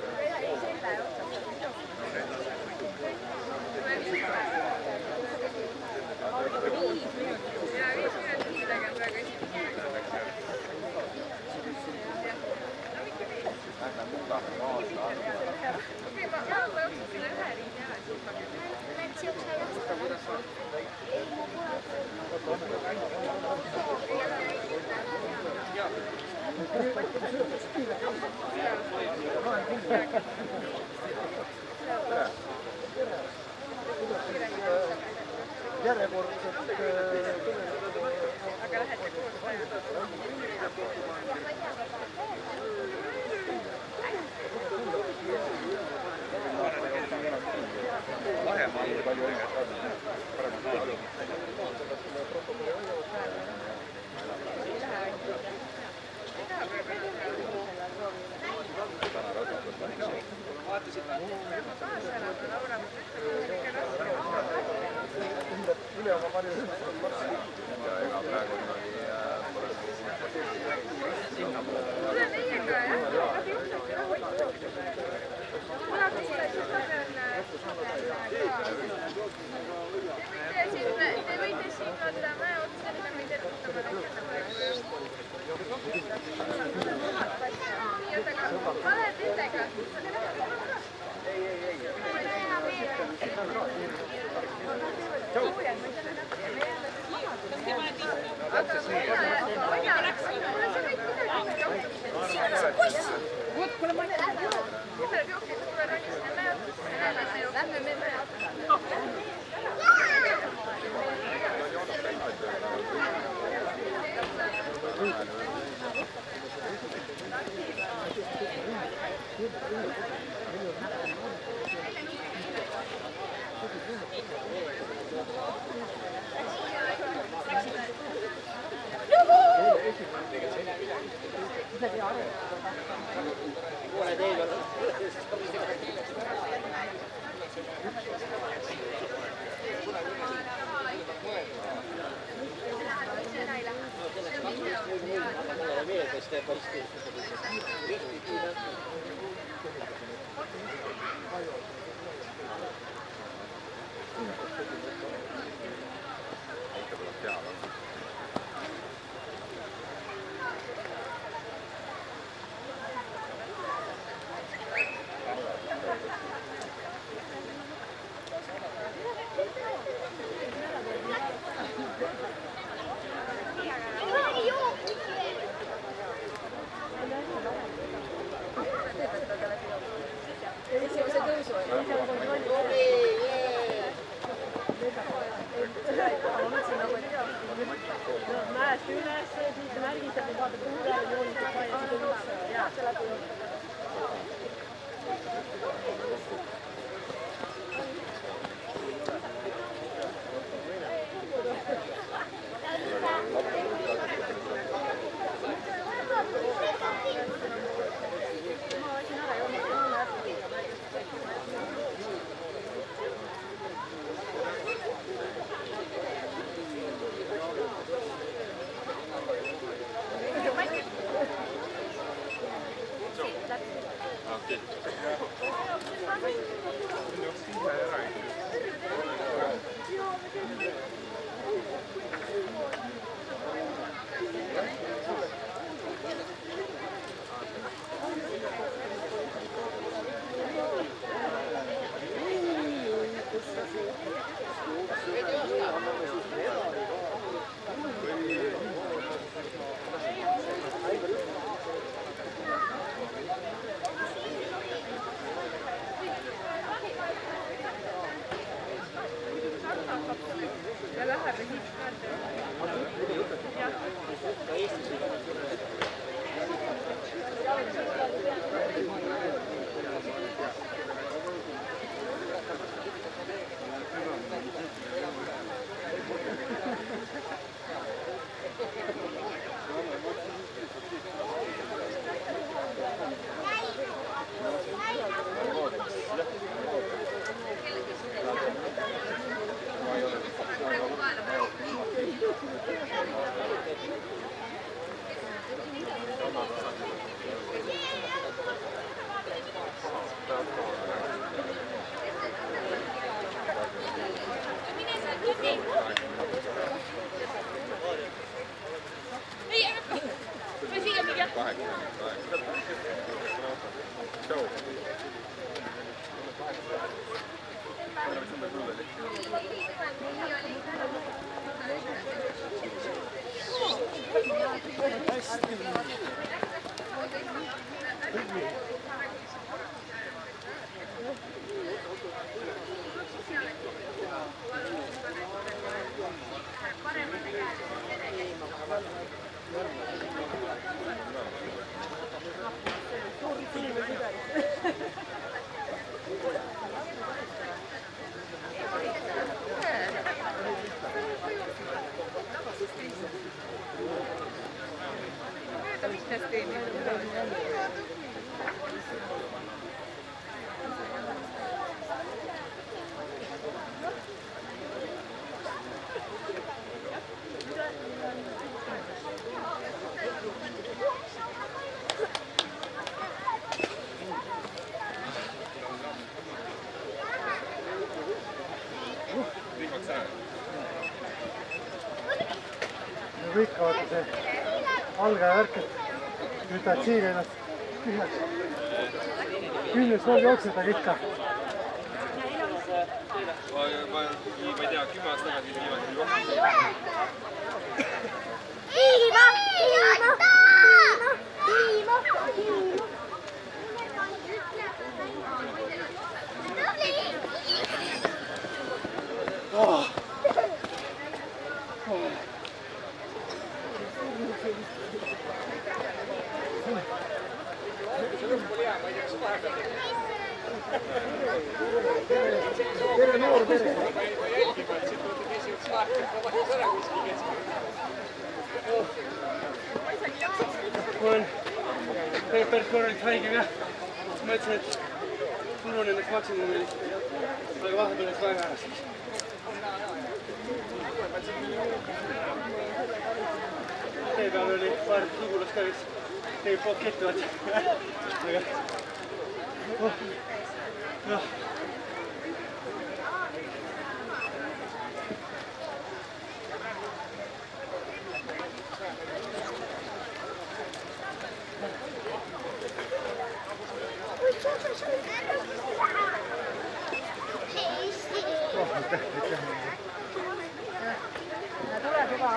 Okei, ma jooksin selle ühe riidi ära, siis ma Nagu ikka vaata see algaja värk, et võtad siin ennast tühjaks. Kümnes pool jooksed, aga ikka. Ma ei tea, 10 aastat tagasi niimoodi jooksid. Tiimo! Tere noor pere! Ma olen päris korralik haigem jah. Mõtlesin, et turun ennast maksimumil, aga vahepeal läks väga ääraseks. Tee peal oli paar sugulast ka, kes tegid poolt kettivad. Aga jah. Tuleb juba.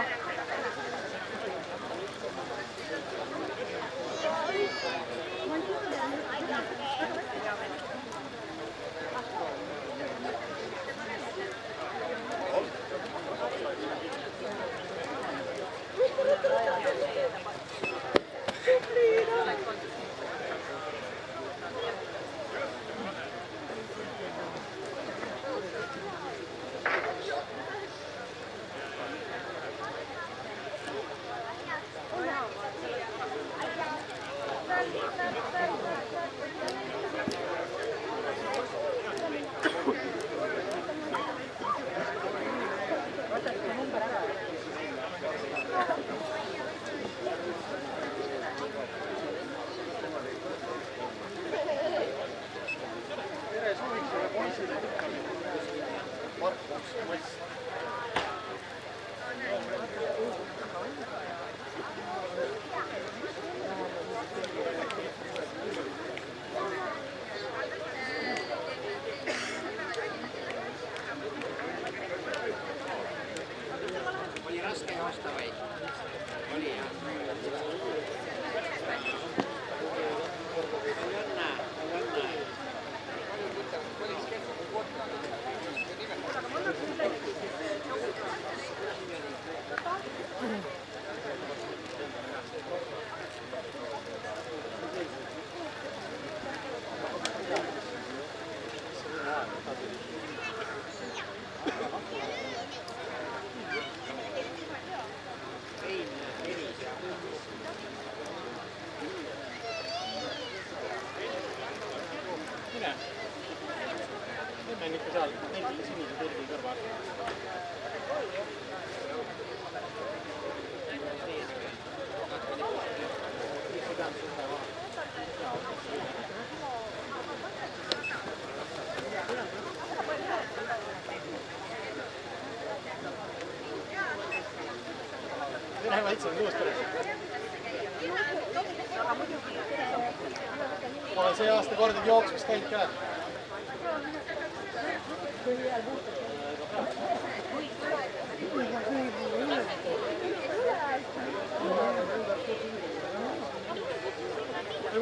Mene ikka seal, sinise tõrgi kõrval. Mine vaikselt kuust peres. Ma olen see aasta kordagi jooksmas käinud ka.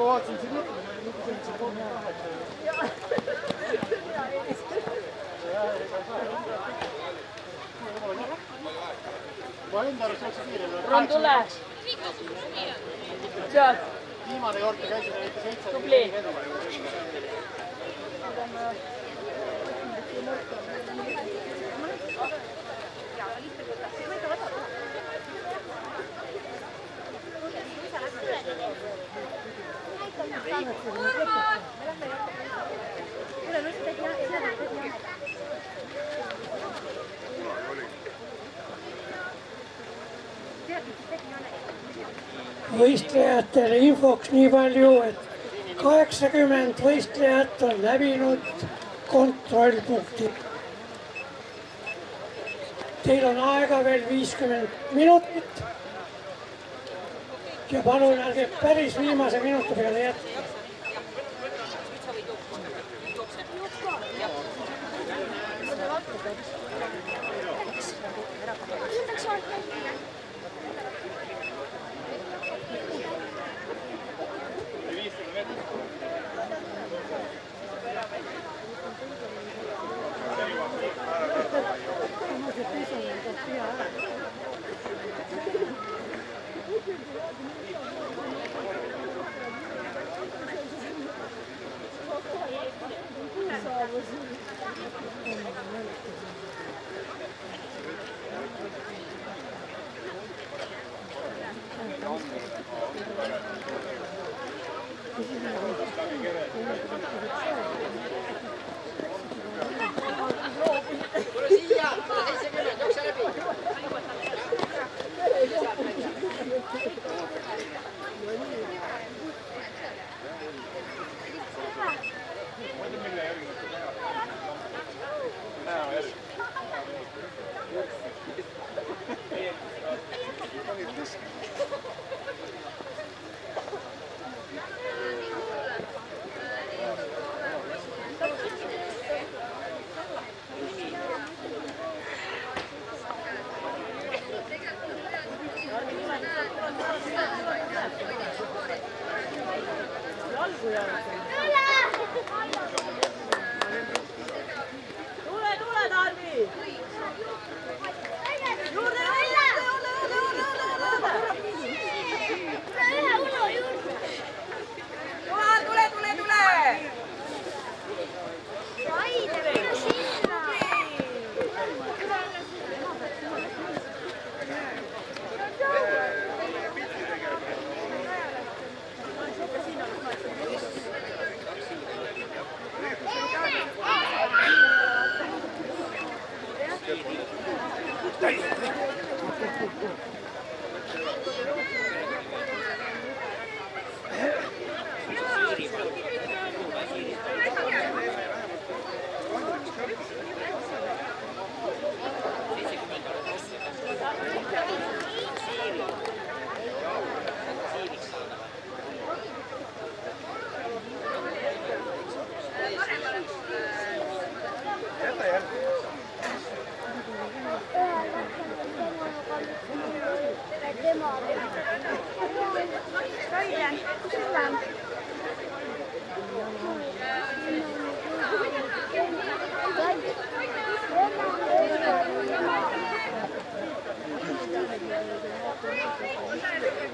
vaatasin siin ma enda arust jooksin kiiremini. Ron, tule. Sealt. Viimane kord käisin näite 7. Tubli. Võistlejatele infoks nii palju, et 80 võistlejat on läbinud kontrollpunkti. Teil on aega veel 50 minutit ja palun ärge päris viimase minuti peale jätta.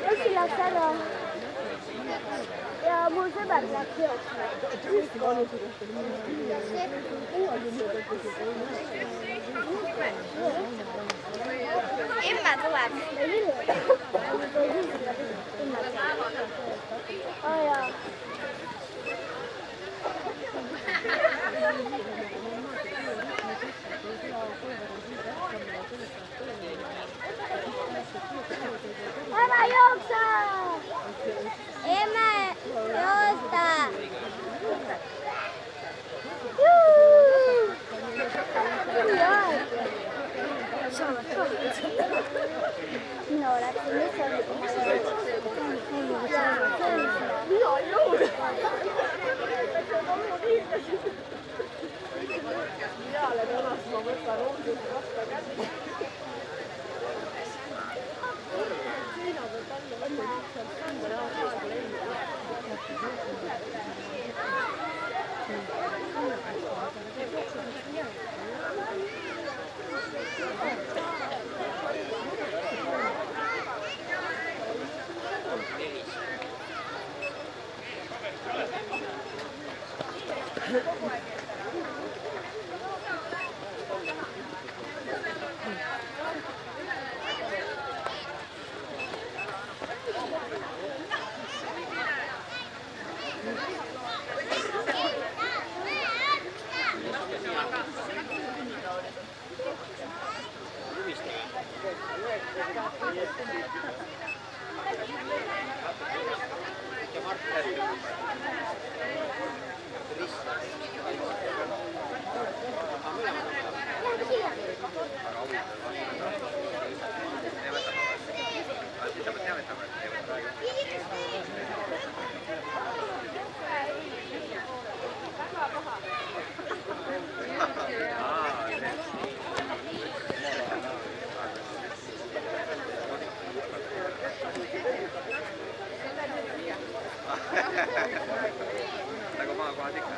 Õsi läks ära ja mul sõber läks jooksma. Emme tuleb. Ära jooksa! Emme joosta! Mina läksin lihtsalt. Mina ei jõudnud. Peale tänast ma võtan rohkem vasta kätte. Siin on talle võtta lihtsalt kandele aastas kui leida. Nagu maakohad ikka.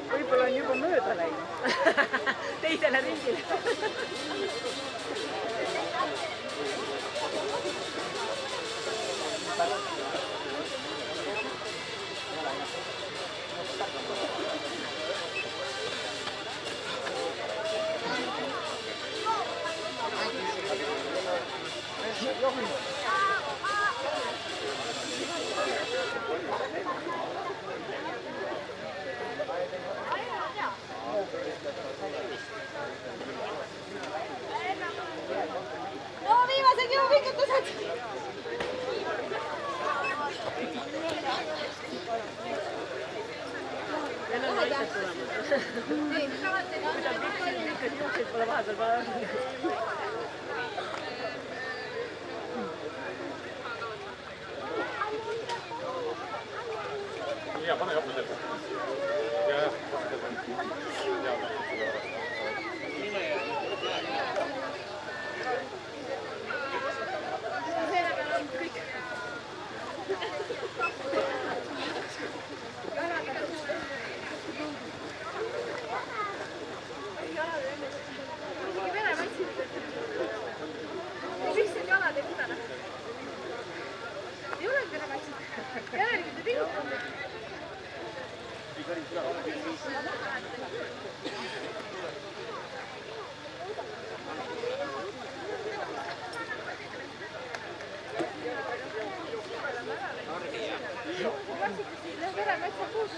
Võib-olla on juba mööda läinud. Teisele ringile. No viimased jõupingutused! Meil on naised tulemas. Kuidas pikad juukseid pole vahepeal vaja. Ja, pane jopu selle. Ja. Järelikult Peremetsa buss.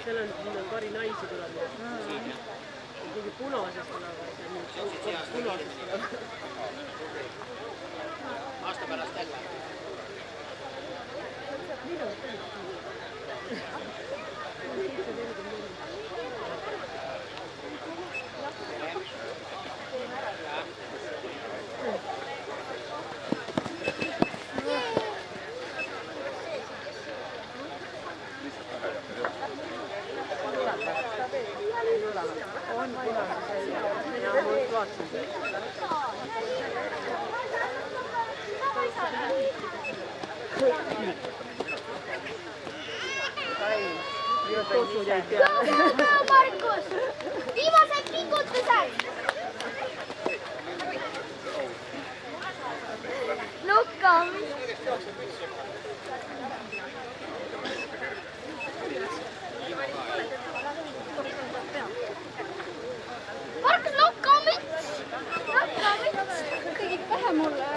Seal on pari naisi tulemas. Mingi punasest tulemas. Aasta pärast jälle. Markus, viimased pingutused. Lukkamist. Markus, lukkamist. Kõigid pähe mulle.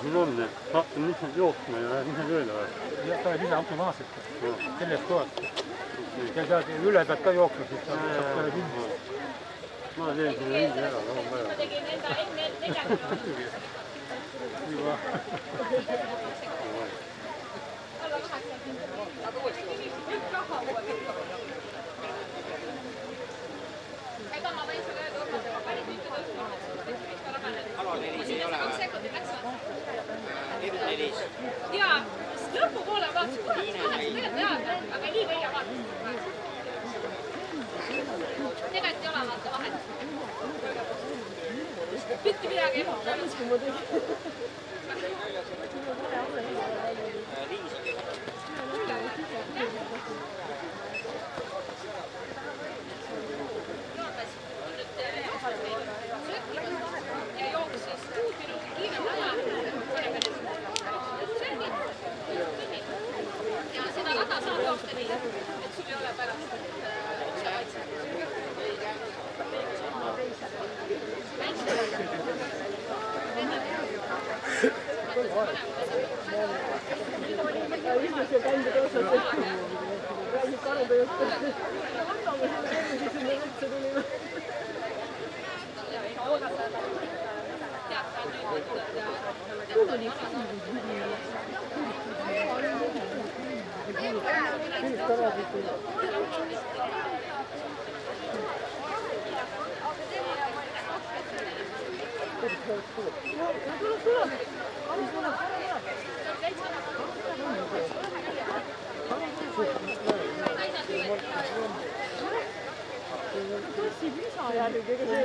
Sul on, et hakkan lihtsalt jooksma ja lähed ise tööle või? Ja ta ise automaatselt. Sellest kohast. Ja sa üle pead ka jooksma, siis saab tööle kinni. Ma teen sinna ringi ära, aga on vaja. Ma tegin enda enne. Juba. Ega ma võin sulle öelda, et ma panin tüütu tõstma. Alalelis ei ole või? F4. Jaa, lõpupoole vaatasin, kuidas tegelikult teada, aga nii võia vaatasin. Tegelikult ei ole vaata vahet. Mitte midagi ei ja jooksis 6 minutit kiirem aja. Ja seda rada saab jooksta nii, et sul ei ole pärast ukse kaitse. räägib karude juttu. Võtame selle enne, siis sinna üldse tulime. Tassid lisa järgi, ega see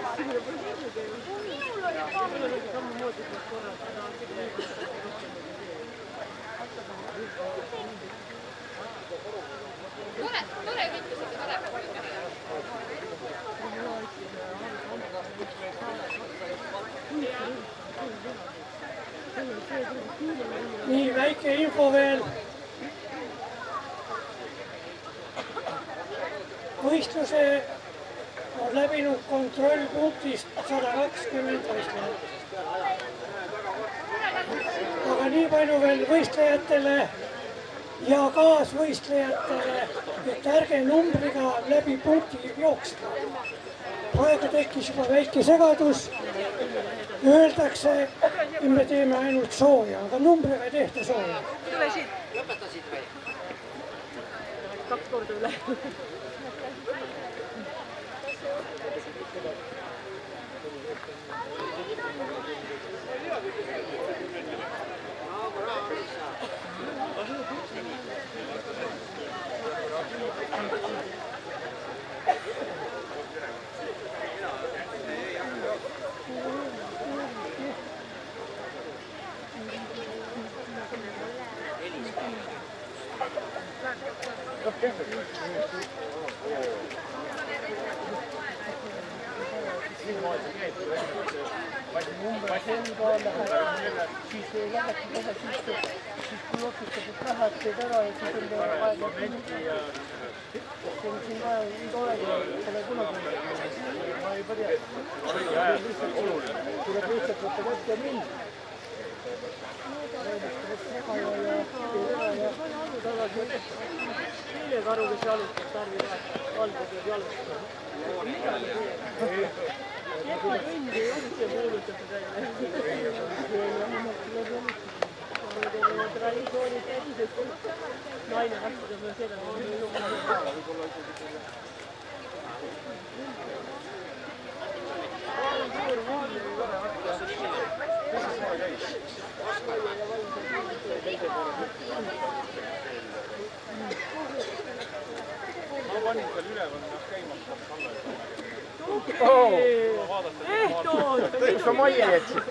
tassimine pole hiljugi. Mul oli ka samamoodi korraldada. Tore võitlus, aga tore. Nii, väike info veel. Võistluse on läbinud kontrollpunktist 120 võistlejat. Aga nii palju veel võistlejatele ja kaasvõistlejatele, et ärge numbriga läbi punkti jooksta. Praegu tekkis juba väike segadus. Öeldakse, et me teeme ainult sooja, aga numbriga ei tehta sooja. Lõpetasid või? 2 korda üle. Karu, kes jalutab, tarvivad valgud ja jalutab. Kui kõndi ei otsi puudutab traditsioonid käsisest. Naine vastu tõmbab seda. Ma panin veel üleval käima Ehtood! Kus sa majja jätsid?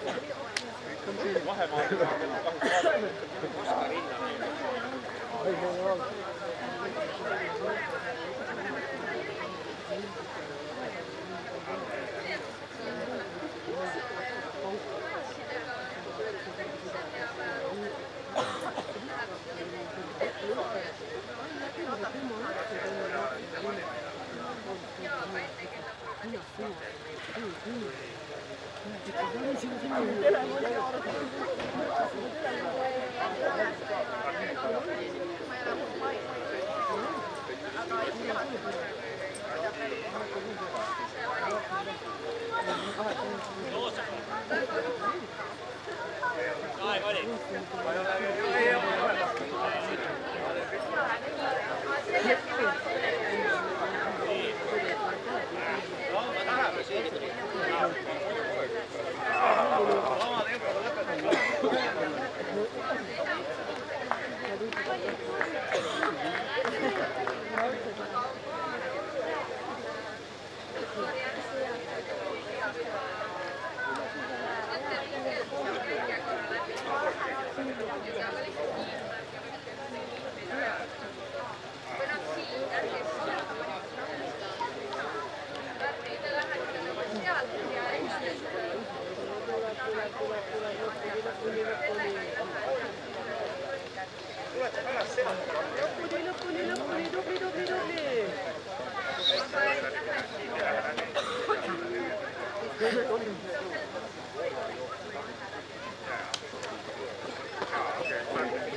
Okay.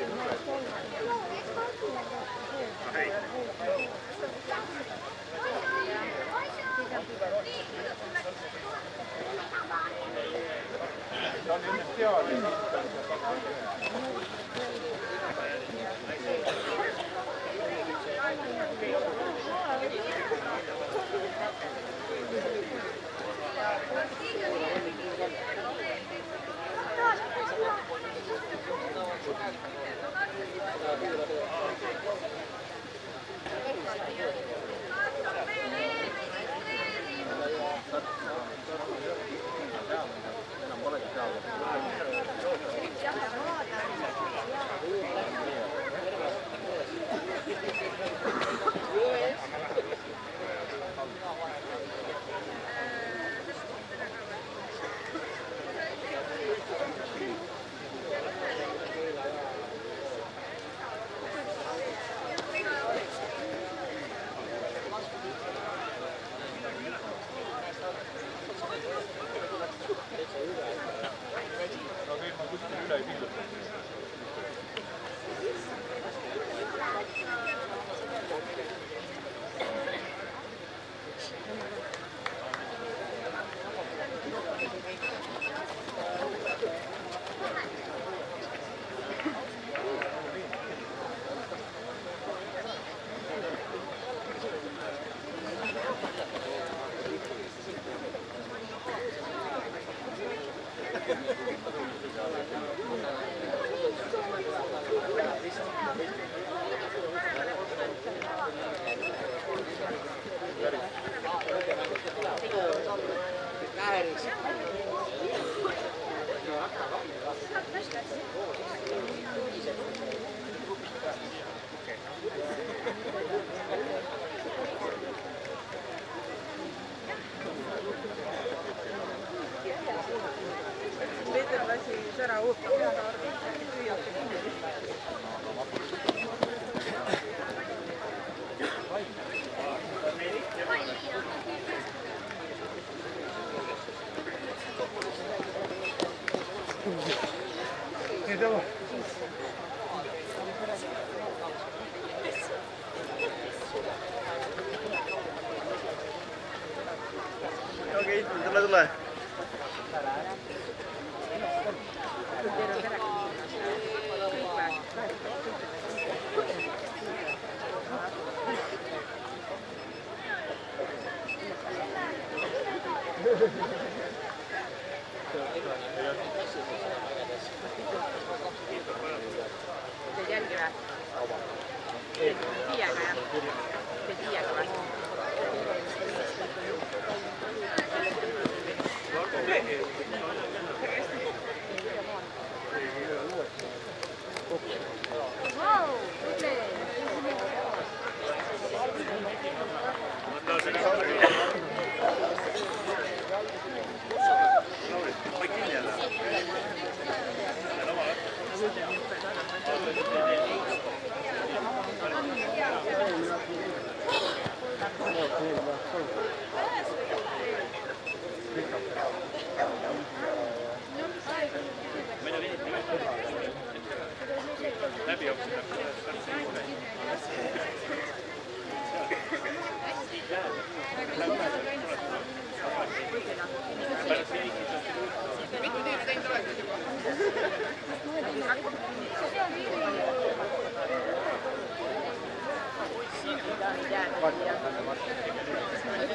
Peeter lasi sära ootama peale arvelt, püüate kinni. Okei, tule. Teed jälgi või? Tiiaga jah? Teed tiiaga või?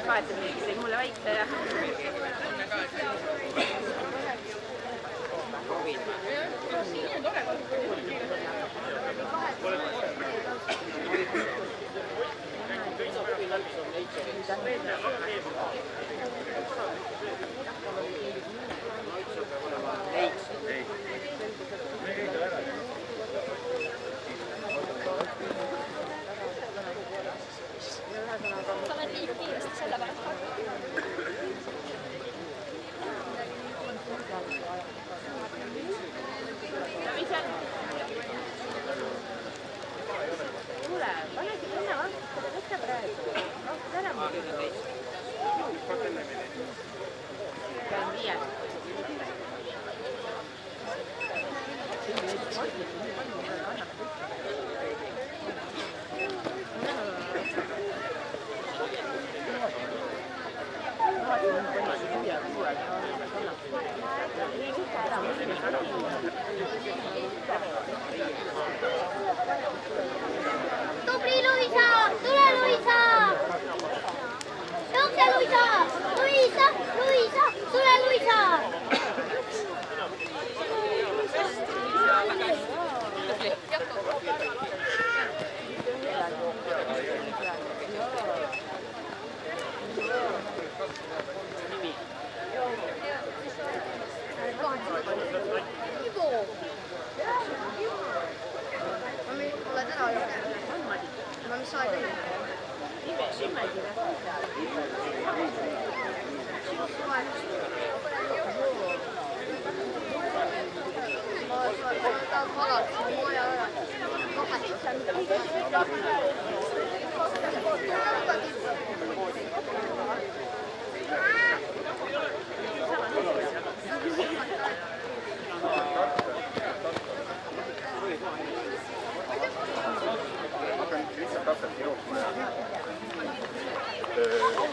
Vahetamegi mulle väikse ja sa lähed liiga kiiresti selle pärast ka.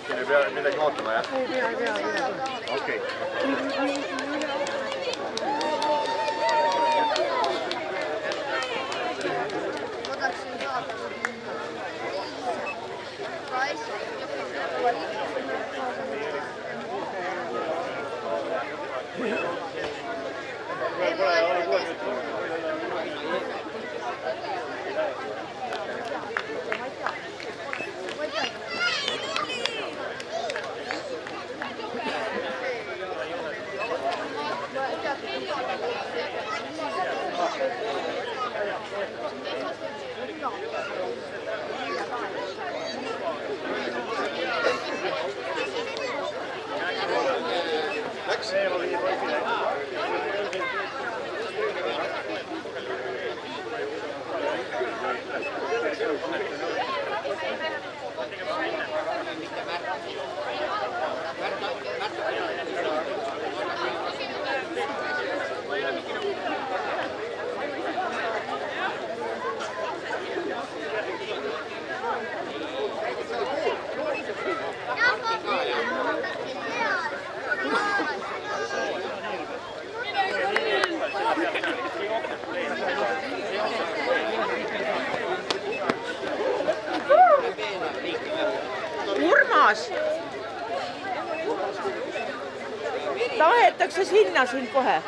Siin ei pea midagi ootama, jah? Ei pea. Okei. Ma tahaksin saada Urmas! Tahetakse sinna sind kohe.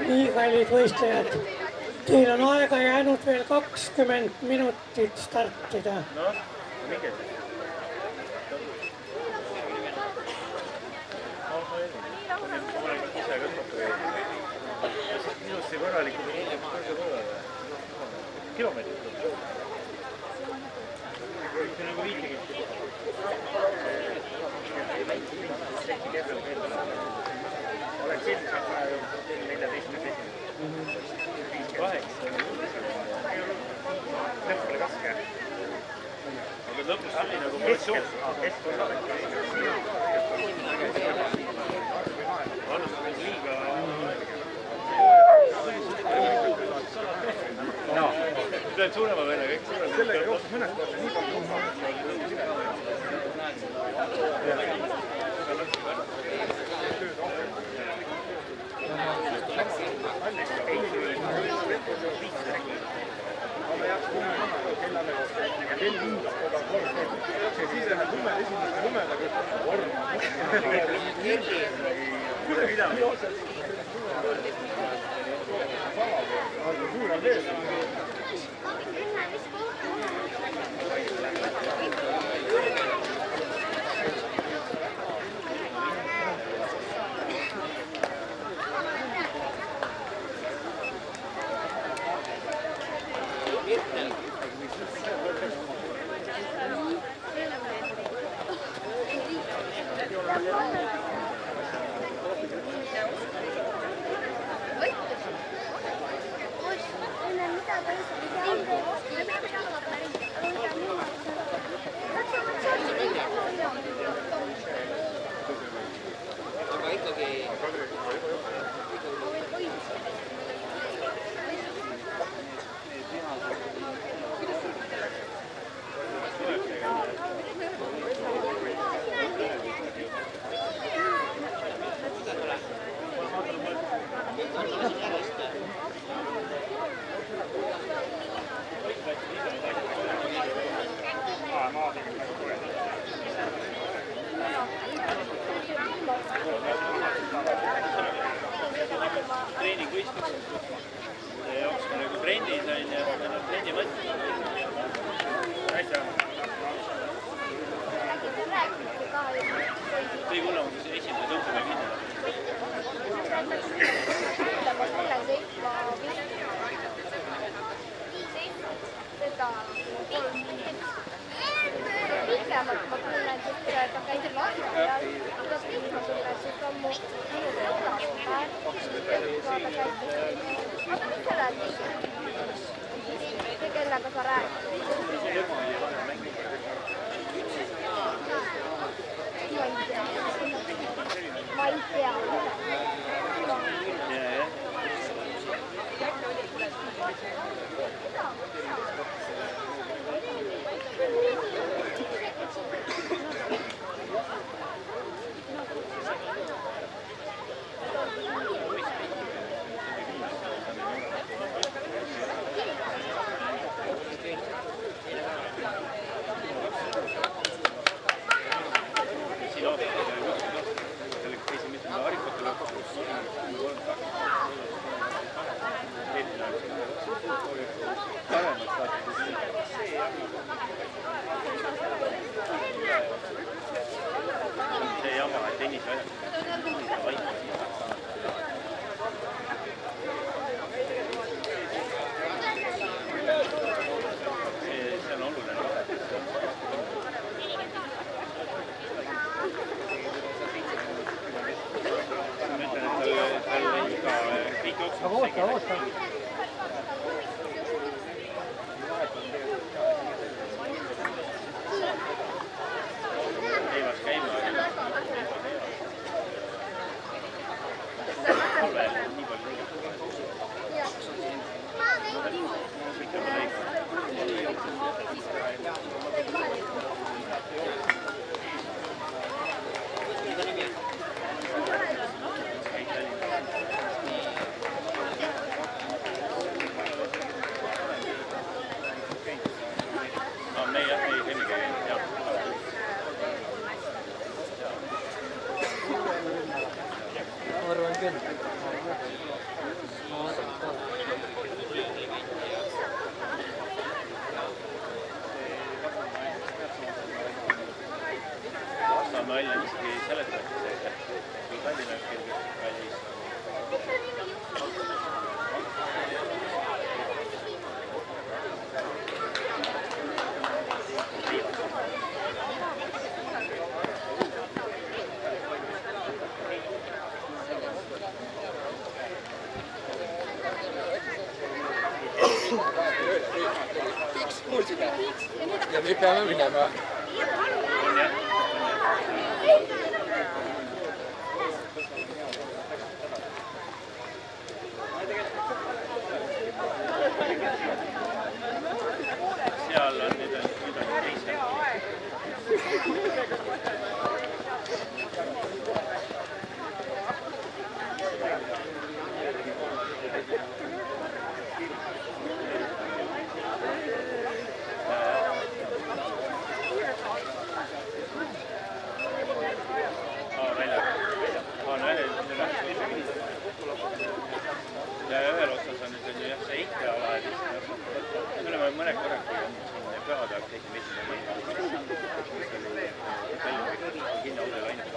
Nii, kallid võistlejad, teil on aega jäänud veel 20 minutit startida. No, minge. Ma olen ise ka tõttu. Minust see korralikult kõrge poole. Kilomeetrit. See on nagu 50. Oleks ilmselt vaja 14. Kaheksa. Lõpule kaske. Aga lõpus oli nagu moratsioon. Keskel. Alustame liiga... No, nüüd on suurema venna kõik suurema. Sellega jooksus mõnest korda nii palju. Siis läheb lume esimeste lumedaga kellega sa räägid? Ma ei tea. Ja me peame minema. Seal on nüüd teised. Ja ühel otsas on nüüd jah see eiteala, et me oleme mõne korra, kui on siin pühade ajal käisime esimene kinnaudel ainult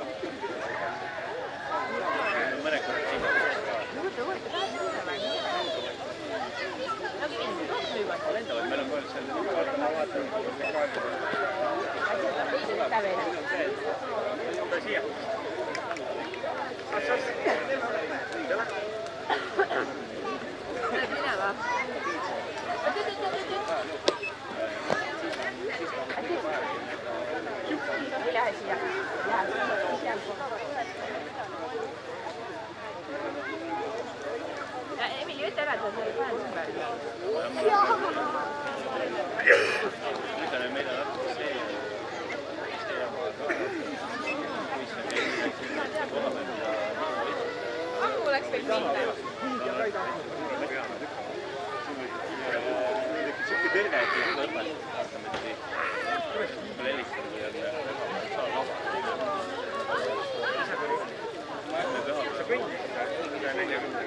mõne korra sinna lendavad, meil on veel seal siia. Lähed minema? Lähe siia. Emili, ütle ära, et sa seal panen ümber. Ütleme, meil on natuke see jama ka. Kui see meil koha peal Ammu läks veel minna. Siuke tõrge, et ei lõpeta. Vaatame, et meil helistada ja saa vaba. Sa kõnnid, mida 40.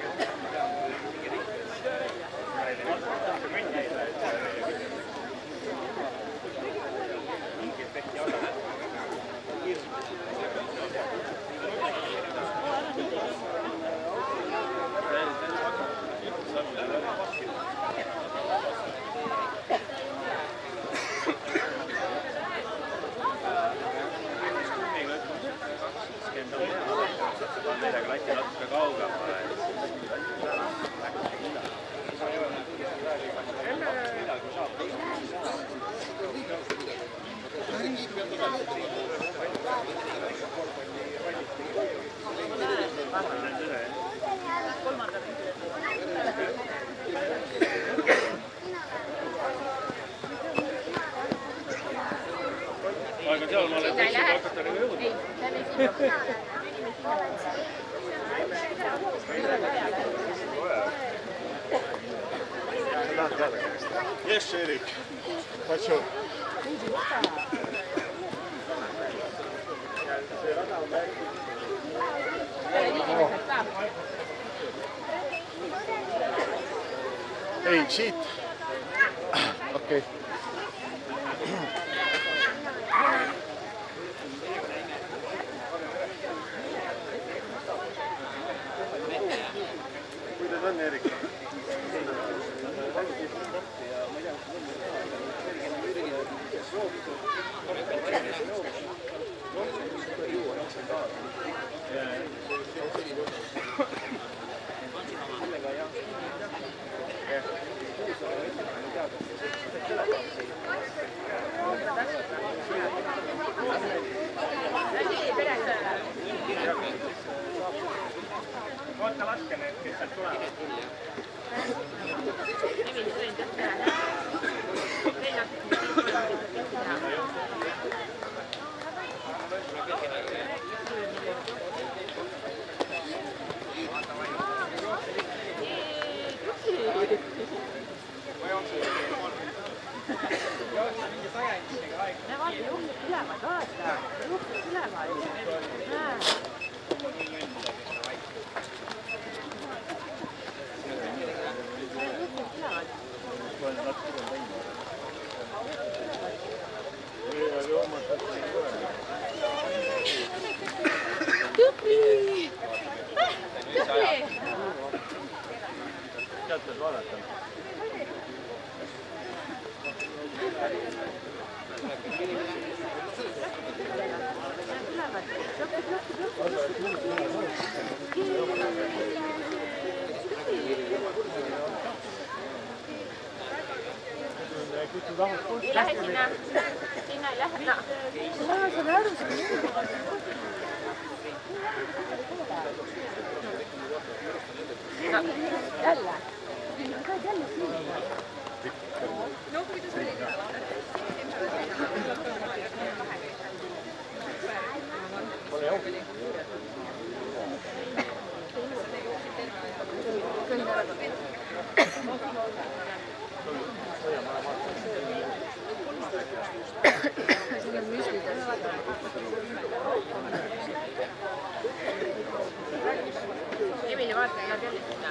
Meile klati natuke kaugemale. Aga seal ma olen võinud hakata nagu jõudma. Yes, Erik. What's your... Hey, cheat. Okay. Kuidas on, Erik? Vaata laske need, kes sealt tulevad. Sealt pead vaadata. Lähe sinna. Sinna ei lähe. No. Ma saan aru, no, jälle. Saad jälle siin. No, kuidas oli? Pole jau. Siin on müslid. Emili, vaata, nad jälle sinna.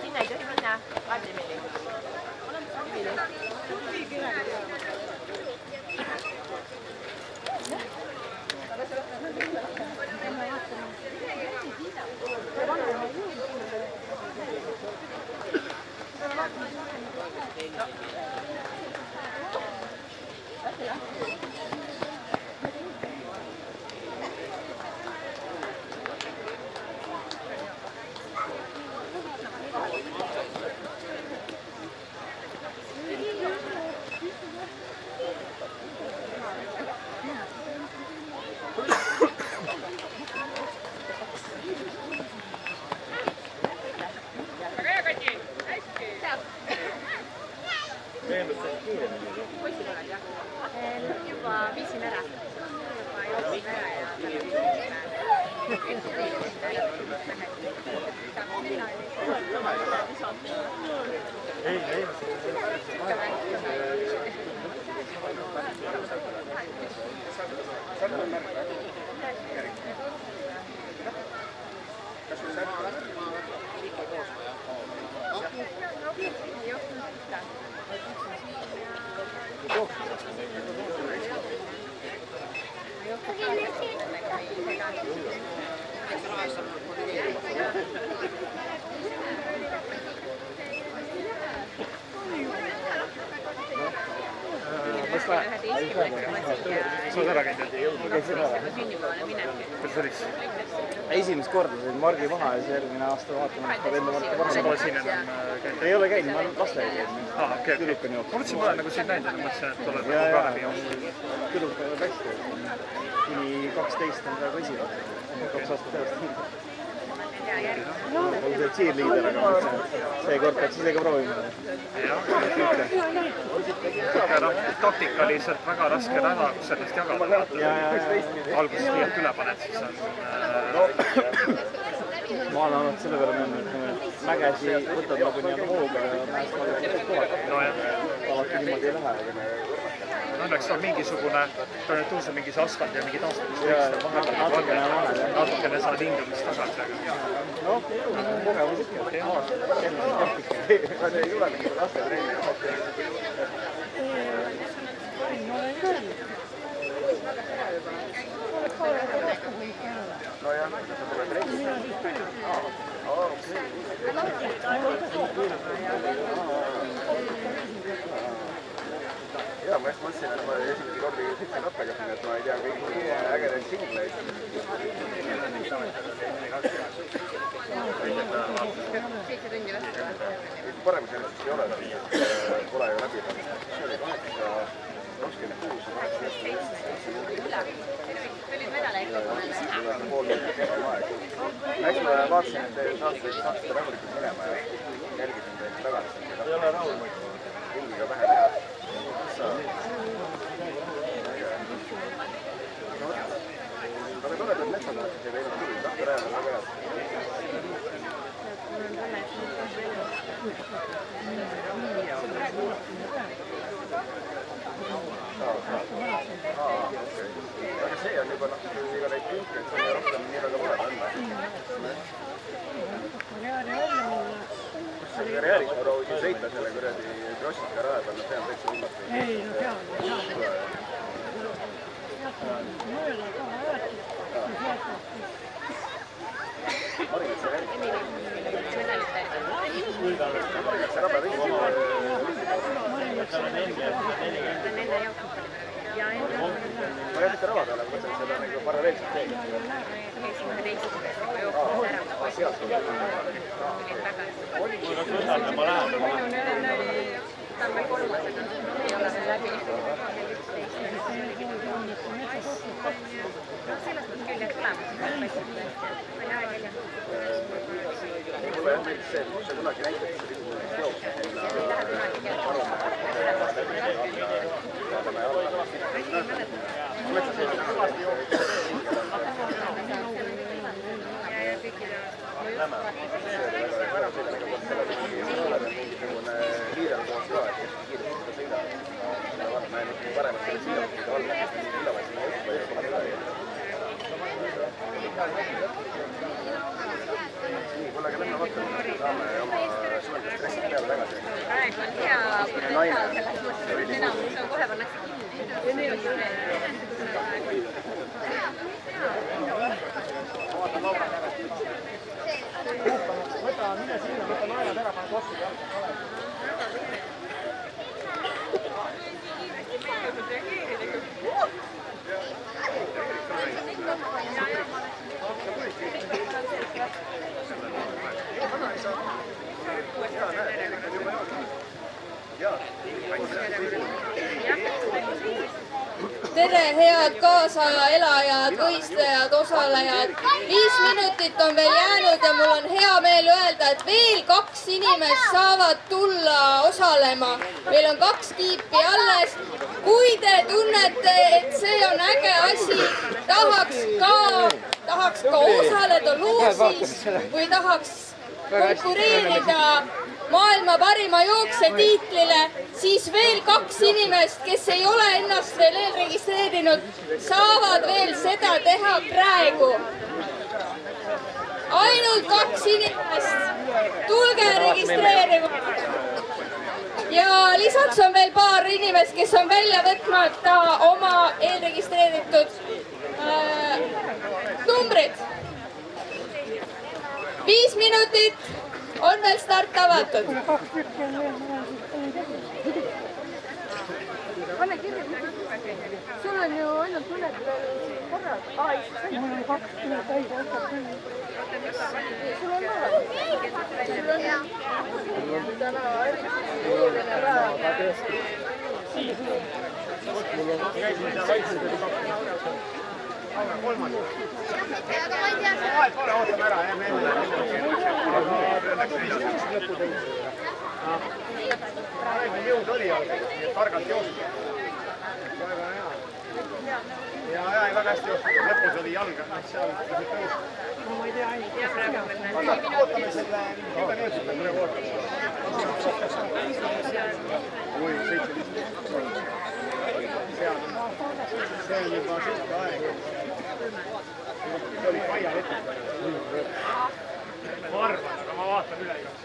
Sinna ei tohi minna. Vaata, Emili. Juba viisin ära. Juba jooksin ära ja... Esimest korda sain Margi maha ja siis järgmine aasta vaatame, et enda Marki sa pole siin enam käinud? ei ole käinud, ma olen lastega käinud. Okei. Tüdruk on Ma mõtlesin, ma olen nagu siin näinud, aga mõtlesin, et oled Ja, nagu ja. parem jooksnud. Tüdruk on hästi. Kuni 12 on praegu esivad. 2 aastat eest. On see cheerleader, aga mõtlesin, et seekord peaks ise ka proovima. Taktika oli lihtsalt väga raske näha, kus sellest jagada. Alguses liialt üle paned, siis on... Ma olen alati selle peale mõelnud, et mägesi võtad nagu nii hooga ja mäest valgust kohati. Alati niimoodi ei lähe. Õnneks on mingisugune, tõuseb mingi see asfalt ja mingi taastamist. Natukene saad hingumist tagasi. Noh, kogemus ikka. Ma ei tule mingi laste trenni. No jah, sa pole trenni. Ja, ma just mõtlesin, et ma esimese kordi sõitsin rattaga siin, et ma ei tea kõiki ägedaid singleid. Parem sellest ei ole, pole ju läbi. See oli 26 ja 27. Eks ma vaatasin, et te saaksite rahulikult minema ja jälgisin teid tagasi. Ei ole rahul. Ringiga vähe teha. Aga toredad metsad ja teinud küll, tahterajad on väga head. Aga see on juba iga neid pinke, et see on rohkem nii väga pole panna. Kus see karjääris ma proovisin sõita selle kuradi krossika raja peal, see on täitsa umbes. Ei, no tead. Mõelda ka ajatis. Marinitsa raba ringi. Ma ei mitte raba peale, ma mõtlen seda nagu paralleelselt teegi. Mulle jah meeldis see, et sa kunagi näitasid seda teoks sinna praegu on hea, enamus on kohe pannakse kinni. Võta, mine sinna, võta naelad ära, pane kostud jalga. Tere, head kaasaelajad, võistlejad, osalejad. 5 minutit on veel jäänud ja mul on hea meel öelda, et veel 2 inimest saavad tulla osalema. Meil on 2 kiipi alles. Kui te tunnete, et see on äge asi, tahaks ka osaleda loosis või tahaks konkureerida maailma parima jooksja tiitlile, siis veel 2 inimest, kes ei ole ennast veel eelregistreerinud, saavad veel seda teha praegu. Ainult 2 inimest, tulge registreerima. Ja lisaks on veel paar inimest, kes on välja võtmata oma eelregistreeritud minutit on veel start avatud. Pane kirja, sul on ju ainult mõned korrad. Mul on 2 täis ootab küll. Sul on olemas. Täna oluline päev. kolmas. Ootame ära, jah, me jõud oli algas, nii et targalt joostud. Väga hea. Ja väga hästi joostud, lõpus oli jalga, seal tõus. Ma ei tea, ainult ootame selle 10 minutit, praegu ootame. Oi, 7-15. See on juba siuke aeg. See oli Kaia leping. Ma arvan, aga ma vaatan üle igaks.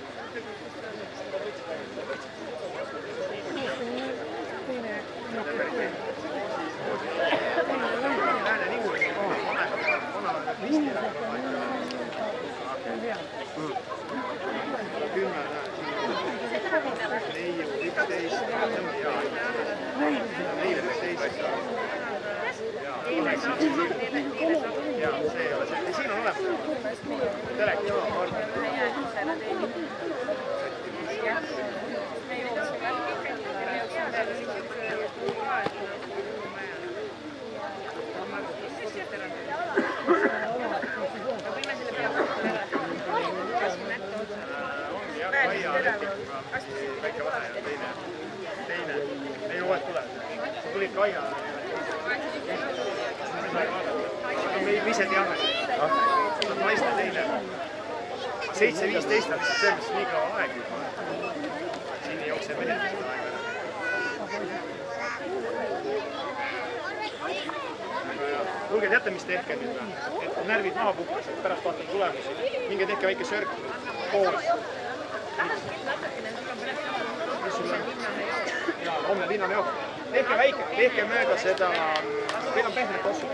Siin on olemas. Telek, joo, väike vahe ja teine. Ei uued tulevad. Sa tulid Kaia. Me ise teame. Ma ise teile. 7.15 on see, mis nii kaua aeg. Siin ei jookse mehed seda aega. Kuulge, teate, mis tehke nüüd või? Et närvid maha puhkasid, pärast vaatan tulemusi. Minge tehke väike sörk koos. Homme linnane jook. Tehke mööda seda, teil on pehmet ossu.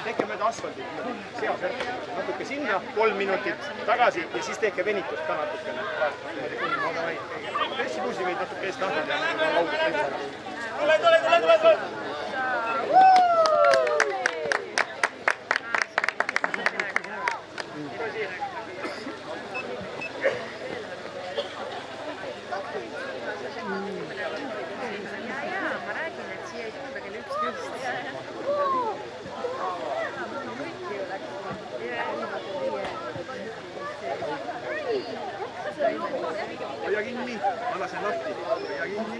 Tehke mööda asfaldi, seasärk, natuke sinna, 3 minutit tagasi ja siis tehke venitust ka natukene. Pressibusi võid natuke eest lahti teha. Tule! Hoia kinni, ma lasen lahti. Hoia kinni.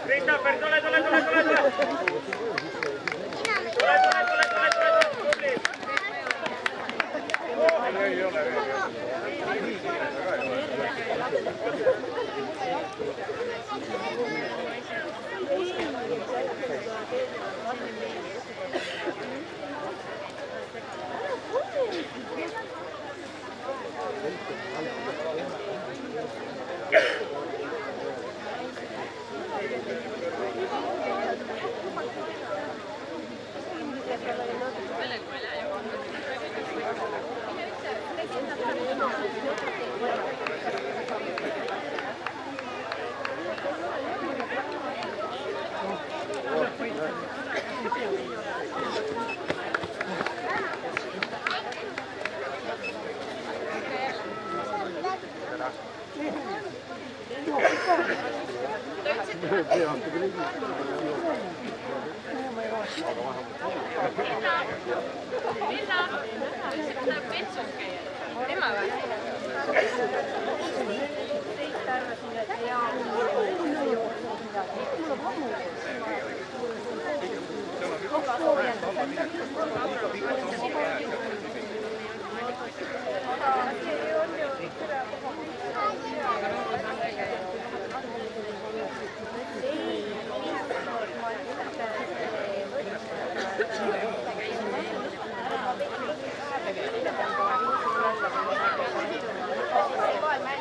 Christopher, tule! Ei ole.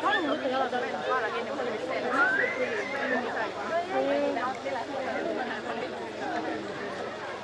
Palun võtta jalad ära.